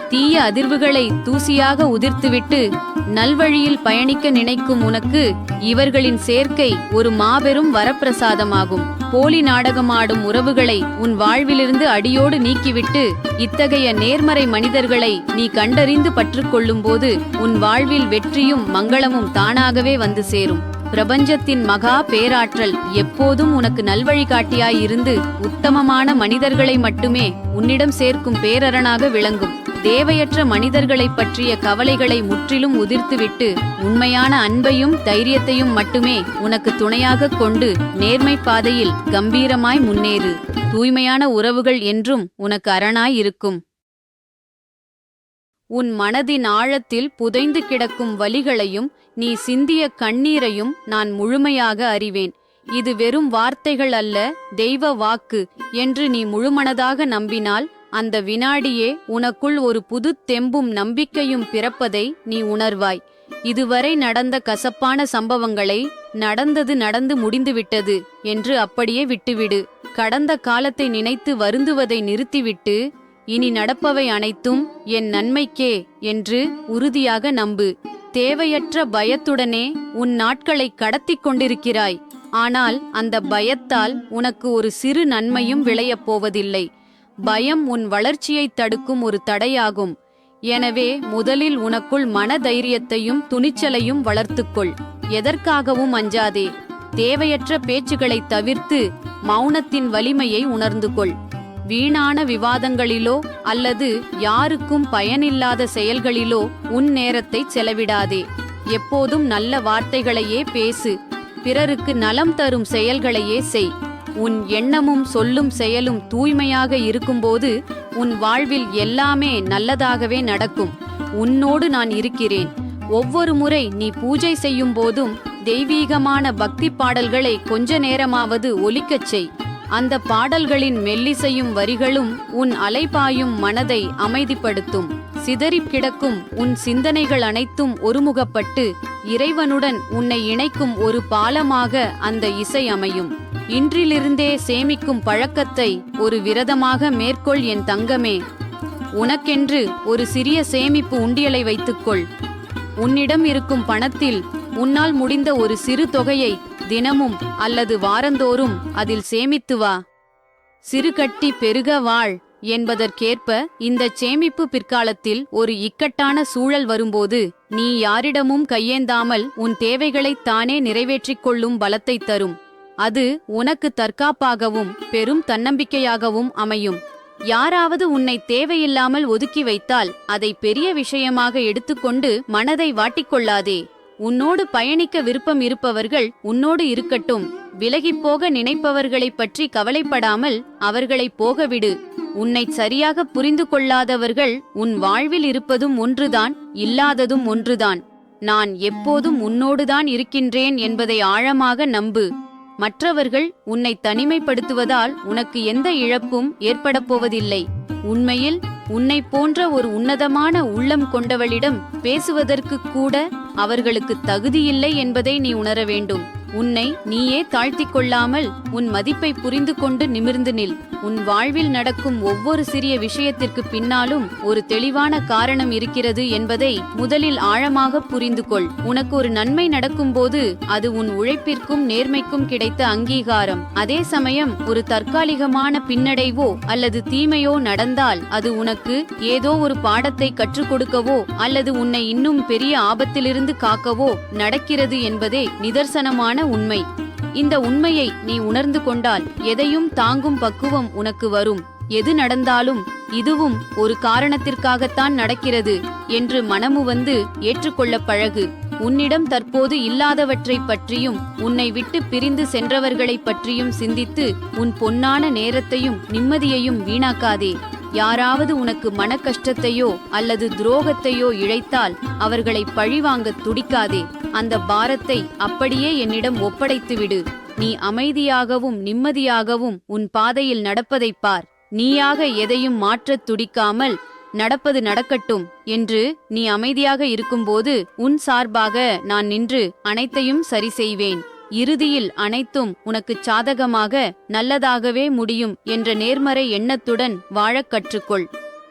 தீய அதிர்வுகளை தூசியாக உதிர்த்துவிட்டு நல்வழியில் பயணிக்க நினைக்கும் உனக்கு இவர்களின் சேர்க்கை ஒரு மாபெரும் வரப்பிரசாதமாகும். போலி நாடகமாடும் உறவுகளை உன் வாழ்விலிருந்து அடியோடு நீக்கிவிட்டு இத்தகைய நேர்மறை மனிதர்களை நீ கண்டறிந்து பற்றுக்கொள்ளும்போது உன் வாழ்வில் வெற்றியும் மங்களமும் தானாகவே வந்து சேரும். பிரபஞ்சத்தின் மகா பேராற்றல் எப்போதும் உனக்கு நல்வழிகாட்டியாய் இருந்து உத்தமமான மனிதர்களை மட்டுமே உன்னிடம் சேர்க்கும் பேரரணாக விளங்கும். தேவையற்ற மனிதர்களைப் பற்றிய கவலைகளை முற்றிலும் உதிர்த்துவிட்டு உண்மையான அன்பையும் தைரியத்தையும் மட்டுமே உனக்கு துணையாக கொண்டு நேர்மை பாதையில் கம்பீரமாய் முன்னேறு. தூய்மையான உறவுகள் என்றும் உனக்கு அரணாய் இருக்கும். உன் மனதின் ஆழத்தில் புதைந்து கிடக்கும் வலிகளையும் நீ சிந்திய கண்ணீரையும் நான் முழுமையாக அறிவேன். இது வெறும் வார்த்தைகள் அல்ல, தெய்வ வாக்கு என்று நீ முழுமனதாக நம்பினால் அந்த வினாடியே உனக்குள் ஒரு புது தெம்பும் நம்பிக்கையும் பிறப்பதை நீ உணர்வாய். இதுவரை நடந்த கசப்பான சம்பவங்களை நடந்து முடிந்துவிட்டது என்று அப்படியே விட்டுவிடு. கடந்த காலத்தை நினைத்து வருந்துவதை நிறுத்திவிட்டு இனி நடப்பவை அனைத்தும் என் நன்மைக்கே என்று உறுதியாக நம்பு. தேவையற்ற பயத்துடனே உன் நாட்களை கடத்திக் கொண்டிருக்கிறாய். ஆனால் அந்த பயத்தால் உனக்கு ஒரு சிறு நன்மையும் விளையப் போவதில்லை. பயம் உன் வளர்ச்சியை தடுக்கும் ஒரு தடையாகும். எனவே முதலில் உனக்குள் மனதைரியத்தையும் துணிச்சலையும் வளர்த்துக்கொள். எதற்காகவும் அஞ்சாதே. தேவையற்ற பேச்சுகளை தவிர்த்து மௌனத்தின் வலிமையை உணர்ந்து கொள். வீணான விவாதங்களிலோ அல்லது யாருக்கும் பயனில்லாத செயல்களிலோ உன் நேரத்தை செலவிடாதே. எப்போதும் நல்ல வார்த்தைகளையே பேசு. பிறருக்கு நலம் தரும் செயல்களையே செய். உன் எண்ணமும் சொல்லும் செயலும் தூய்மையாக இருக்கும்போது உன் வாழ்வில் எல்லாமே நல்லதாகவே நடக்கும். உன்னோடு நான் இருக்கிறேன். ஒவ்வொரு முறை நீ பூஜை செய்யும் போதும் தெய்வீகமான பக்தி பாடல்களை கொஞ்ச நேரமாவது ஒலிக்கச் செய். அந்த பாடல்களின் மெல்லிசையும் வரிகளும் உன் அலைபாயும் மனதை அமைதிப்படுத்தும். சிதறிக் கிடக்கும் உன் சிந்தனைகள் அனைத்தும் ஒருமுகப்பட்டு இறைவனுடன் உன்னை இணைக்கும் ஒரு பாலமாக அந்த இசை அமையும். இன்றிலிருந்தே சேமிக்கும் பழக்கத்தை ஒரு விரதமாக மேற்கொள் என் தங்கமே. உனக்கென்று ஒரு சிறிய சேமிப்பு உண்டியலை வைத்துக்கொள். உன்னிடம் இருக்கும் பணத்தில் உன்னால் முடிந்த ஒரு சிறு தொகையை தினமும் அல்லது வாரந்தோறும் அதில் சேமித்து வா. சிறு கட்டி பெருக வாழ் என்பதற்கேற்ப இந்த சேமிப்பு பிற்காலத்தில் ஒரு இக்கட்டான சூழல் வரும்போது நீ யாரிடமும் கையேந்தாமல் உன் தேவைகளைத் தானே நிறைவேற்றிக் கொள்ளும் பலத்தை தரும். அது உனக்கு தற்காப்பாகவும் பெரும் தன்னம்பிக்கையாகவும் அமையும். யாராவது உன்னை தேவையில்லாமல் ஒதுக்கி வைத்தால் அதை பெரிய விஷயமாக எடுத்துக்கொண்டு மனதை வாட்டிக்கொள்ளாதே. உன்னோடு பயணிக்க விருப்பம் இருப்பவர்கள் உன்னோடு இருக்கட்டும். விலகிப்போக நினைப்பவர்களைப் பற்றி கவலைப்படாமல் அவர்களை போகவிடு. உன்னை சரியாக புரிந்து கொள்ளாதவர்கள் உன் வாழ்வில் இருப்பதும் ஒன்றுதான், இல்லாததும் ஒன்றுதான். நான் எப்போதும் உன்னோடுதான் இருக்கின்றேன் என்பதை ஆழமாக நம்பு. மற்றவர்கள் உன்னை தனிமைப்படுத்துவதால் உனக்கு எந்த இழப்பும் ஏற்படப் போவதில்லை. உண்மையில் உன்னை போன்ற ஒரு உன்னதமான உள்ளம் கொண்டவளிடம் பேசுவதற்கு கூட அவர்களுக்கு தகுதியில்லை என்பதை நீ உணர வேண்டும். உன்னை நீயே தாழ்த்திக் கொள்ளாமல் உன் மதிப்பை புரிந்து கொண்டு நிமிர்ந்து நில். உன் வாழ்வில் நடக்கும் ஒவ்வொரு சிறிய விஷயத்திற்கு பின்னாலும் ஒரு தெளிவான காரணம் இருக்கிறது என்பதை முதலில் ஆழமாக புரிந்து கொள். உனக்கு ஒரு நன்மை நடக்கும்போது அது உன் உழைப்பிற்கும் நேர்மைக்கும் கிடைத்த அங்கீகாரம். அதே சமயம் ஒரு தற்காலிகமான பின்னடைவோ அல்லது தீமையோ நடந்தால் அது உனக்கு ஏதோ ஒரு பாடத்தை கற்றுக் கொடுக்கவோ அல்லது உன்னை இன்னும் பெரிய ஆபத்திலிருந்து காக்கவோ நடக்கிறது என்பதே நிதர்சனமான உண்மை. இந்த உண்மையை நீ உணர்ந்து கொண்டால் எதையும் தாங்கும் பக்குவம் உனக்கு வரும். எது நடந்தாலும் இதுவும் ஒரு காரணத்திற்காகத்தான் நடக்கிறது என்று மனமு வந்து ஏற்றுக்கொள்ள பழகு. உன்னிடம் தற்போது இல்லாதவற்றைப் பற்றியும் உன்னை விட்டு பிரிந்து சென்றவர்களைப் பற்றியும் சிந்தித்து உன் பொன்னான நேரத்தையும் நிம்மதியையும் வீணாக்காதே. யாராவது உனக்கு மன கஷ்டத்தையோ அல்லது துரோகத்தையோ இழைத்தால் அவர்களை பழிவாங்க துடிக்காதே. அந்த பாரத்தை அப்படியே என்னிடம் ஒப்படைத்துவிடு. நீ அமைதியாகவும் நிம்மதியாகவும் உன் பாதையில் நடப்பதைப் பார். நீயாக எதையும் மாற்றத் துடிக்காமல் நடப்பது நடக்கட்டும் என்று நீ அமைதியாக இருக்கும்போது உன் சார்பாக நான் நின்று அனைத்தையும் சரி செய்வேன். இறுதியில் அனைத்தும் உனக்கு சாதகமாக நல்லதாகவே முடியும் என்ற நேர்மறை எண்ணத்துடன் வாழக் கற்றுக்கொள்.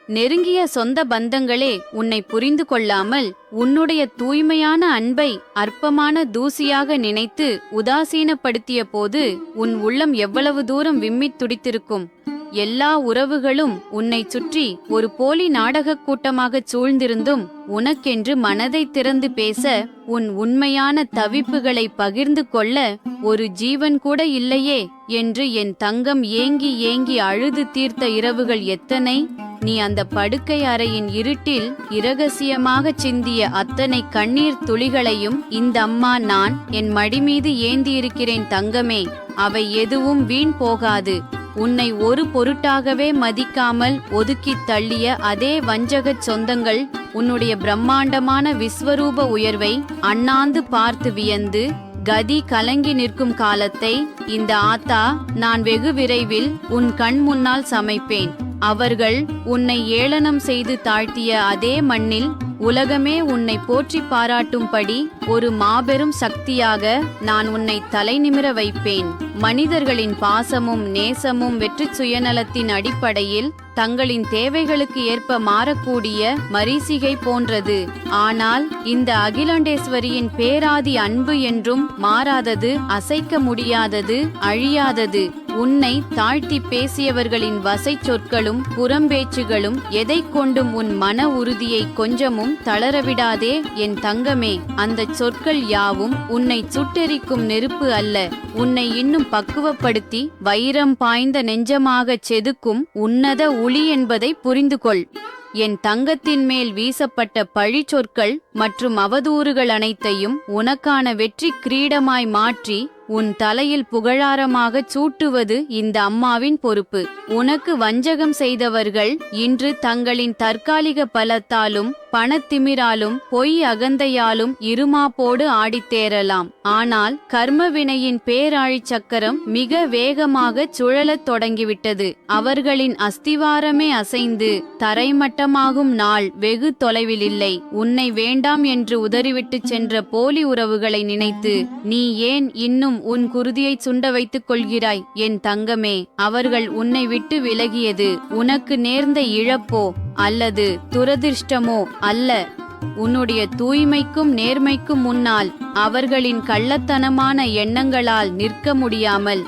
நெருங்கிய சொந்த பந்தங்களே உன்னை புரிந்து கொள்ளாமல் உன்னுடைய தூய்மையான அன்பை அற்பமான தூசியாக நினைத்து உதாசீனப்படுத்திய போது உன் உள்ளம் எவ்வளவு தூரம் விம்மித் துடித்திருக்கும். எல்லா உறவுகளும் உன்னை சுற்றி ஒரு போலி நாடகக் கூட்டமாகச் சூழ்ந்திருந்தும் உனக்கென்று மனதை திறந்து பேச, உன் உண்மையான தவிப்புகளை பகிர்ந்து கொள்ள ஒரு ஜீவன் கூட இல்லையே என்று என் தங்கம் ஏங்கி ஏங்கி அழுது தீர்த்த இரவுகள் எத்தனை? நீ அந்த படுக்கை அறையின் இருட்டில் இரகசியமாகச் சிந்திய அத்தனை கண்ணீர் துளிகளையும் இந்த அம்மா நான் என் மடிமீது ஏந்தியிருக்கிறேன் தங்கமே. அவை எதுவும் வீண் போகாது. உன்னை ஒரு பொருட்டாகவே மதிக்காமல் ஒதுக்கித் தள்ளிய அதே வஞ்சகச் சொந்தங்கள் உன்னுடைய பிரம்மாண்டமான விஸ்வரூப உயர்வை அண்ணாந்து பார்த்து வியந்து கதி கலங்கி நிற்கும் காலத்தை இந்த ஆத்தா நான் வெகு விரைவில் உன் கண் முன்னால் சமைப்பேன். அவர்கள் உன்னை ஏளனம் செய்து தாழ்த்திய அதே மண்ணில் உலகமே உன்னை போற்றி பாராட்டும்படி ஒரு மாபெரும் சக்தியாக நான் உன்னை தலை நிமிர வைப்பேன். மனிதர்களின் பாசமும் நேசமும் வெற்றி சுயநலத்தின் அடிப்படையில் தங்களின் தேவைகளுக்கு ஏற்ப மாறக்கூடிய மரீசிகை போன்றது. ஆனால் இந்த அகிலாண்டேஸ்வரியின் பேராதி அன்பு என்றும் மாறாதது, அசைக்க முடியாதது, அழியாதது. உன்னை தாழ்த்தி பேசியவர்களின் வசை சொற்களும் புறம்பேச்சுகளும் எதை கொண்டும் உன் மன உறுதியை கொஞ்சமும் தளரவிடாதே என் தங்கமே. அந்த சொற்கள் யாவும் உன்னை சுட்டெரிக்கும் நெருப்பு அல்ல, உன்னை இன்னும் பக்குவப்படுத்தி வைரம் பாய்ந்த நெஞ்சமாகச் செதுக்கும் உன்னத உளி என்பதை புரிந்து கொள். என் தங்கத்தின் மேல் வீசப்பட்ட பழி சொற்கள் மற்றும் அவதூறுகள் அனைத்தையும் உனக்கான வெற்றி கிரீடமாய் மாற்றி உன் தலையில் புகழாரமாகச் சூட்டுவது இந்த அம்மாவின் பொறுப்பு. உனக்கு வஞ்சகம் செய்தவர்கள் இன்று தங்களின் தற்காலிக பலத்தாலும் பணத்திமிராலும் பொய் அகந்தையாலும் இருமாப்போடு ஆடித்தேரலாம். ஆனால் கர்மவினையின் பேராழிச் சக்கரம் மிக வேகமாக சுழலத் தொடங்கிவிட்டது. அவர்களின் அஸ்திவாரமே அசைந்து தரைமட்டமாகும் நாள் வெகு தொலைவில் இல்லை. உன்னை வேண்டாம் என்று உதறிவிட்டுச் சென்ற போலி உறவுகளை நினைத்து நீ ஏன் இன்னும் உன் குருதியை சுண்ட வைத்துக் கொள்கிறாய் என் தங்கமே? அவர்கள் உன்னை விட்டு விலகியது உனக்கு நேர்ந்த இழப்போ அல்லது துரதிர்ஷ்டமோ அல்ல. உன்னுடைய தூய்மைக்கும் நேர்மைக்கும் முன்னால் அவர்களின் கள்ளத்தனமான எண்ணங்களால் நிற்க முடியாமல்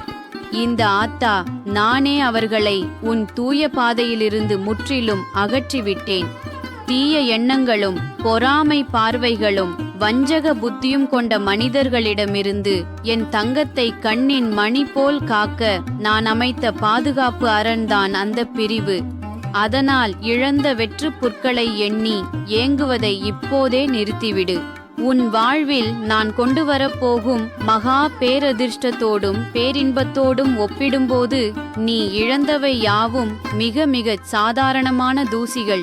இந்த ஆத்தா நானே அவர்களை உன் தூய பாதையிலிருந்து முற்றிலும் அகற்றிவிட்டேன். தீய எண்ணங்களும் பொறாமை பார்வைகளும் வஞ்சக புத்தியும் கொண்ட மனிதர்களிடமிருந்து என் தங்கத்தை கண்ணின் மணி போல் காக்க நான் அமைத்த பாதுகாப்பு அரண்தான் அந்த பிரிவு. அதனால் இழந்த வெற்று புற்களை எண்ணி ஏங்குவதை இப்போதே நிறுத்திவிடு. உன் வாழ்வில் நான் கொண்டு வரப்போகும் மகா பேரதிர்ஷ்டத்தோடும் பேரின்பத்தோடும் ஒப்பிடும்போது நீ இழந்தவை யாவும் மிக மிகச் சாதாரணமான தூசிகள்.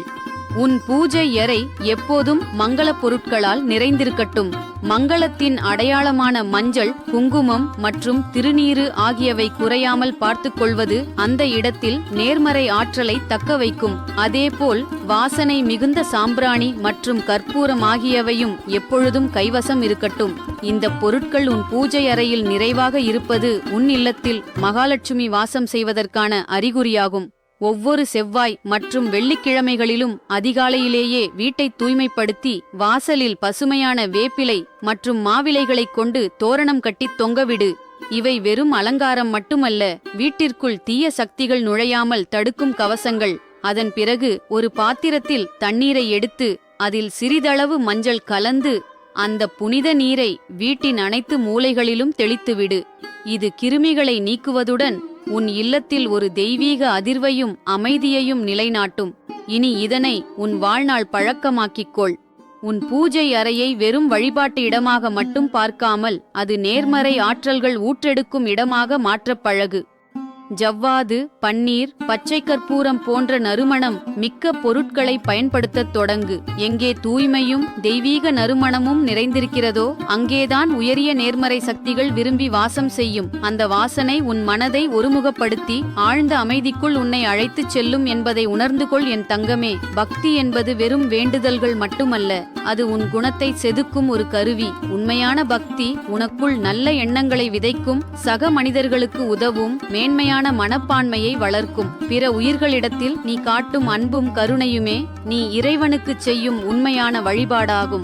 உன் பூஜை அறை எப்போதும் மங்கள பொருட்களால் நிறைந்திருக்கட்டும். மங்களத்தின் அடையாளமான மஞ்சள், குங்குமம் மற்றும் திருநீறு ஆகியவை குறையாமல் பார்த்துக் கொள்வது அந்த இடத்தில் நேர்மறை ஆற்றலை தக்க வைக்கும். அதேபோல் வாசனை மிகுந்த சாம்பிராணி மற்றும் கற்பூரம் ஆகியவையும் எப்பொழுதும் கைவசம் இருக்கட்டும். இந்த பொருட்கள் உன் பூஜை அறையில் நிறைவாக இருப்பது உன் இல்லத்தில் மகாலட்சுமி வாசம் செய்வதற்கான அறிகுறியாகும். ஒவ்வொரு செவ்வாய் மற்றும் வெள்ளிக்கிழமைகளிலும் அதிகாலையிலேயே வீட்டை தூய்மைப்படுத்தி வாசலில் பசுமையான வேப்பிலை மற்றும் மாவிலைகளைக் கொண்டு தோரணம் கட்டி தொங்கவிடு. இவை வெறும் அலங்காரம் மட்டுமல்ல, வீட்டிற்குள் தீய சக்திகள் நுழையாமல் தடுக்கும் கவசங்கள். அதன் பிறகு ஒரு பாத்திரத்தில் தண்ணீரை எடுத்து அதில் சிறிதளவு மஞ்சள் கலந்து அந்த புனித நீரை வீட்டின் அனைத்து மூலைகளிலும் தெளித்துவிடு. இது கிருமிகளை நீக்குவதுடன் உன் இல்லத்தில் ஒரு தெய்வீக அதிர்வையும் அமைதியையும் நிலைநாட்டும். இனி இதனை உன் வாழ்நாள் பழக்கமாக்கிக்கொள். உன் பூஜை அறையை வெறும் வழிபாட்டு இடமாக மட்டும் பார்க்காமல் அது நேர்மறை ஆற்றல்கள் ஊற்றெடுக்கும் இடமாக மாற்றப் பழகு. ஜவ்வாது, பன்னீர், பச்சை கற்பூரம் போன்ற நறுமணம் மிக்க பொருட்களை பயன்படுத்தத் தொடங்கு. எங்கே தூய்மையும் தெய்வீக நறுமணமும் நிறைந்திருக்கிறதோ அங்கேதான் உயரிய நேர்மறை சக்திகள் விரும்பி வாசம் செய்யும். அந்த வாசனை உன் மனதை ஒருமுகப்படுத்தி ஆழ்ந்த அமைதிக்குள் உன்னை அழைத்துச் செல்லும் என்பதை உணர்ந்து கொள் என் தங்கமே. பக்தி என்பது வெறும் வேண்டுதல்கள் மட்டுமல்ல, அது உன் குணத்தை செதுக்கும் ஒரு கருவி. உண்மையான பக்தி உனக்குள் நல்ல எண்ணங்களை விதைக்கும், சக மனிதர்களுக்கு உதவும் மேன்மையான மனப்பான்மையை வளர்க்கும். பிற உயிர்களிடத்தில் நீ காட்டும் அன்பும் கருணையுமே நீ இறைவனுக்குச் செய்யும் உண்மையான வழிபாடாகும்.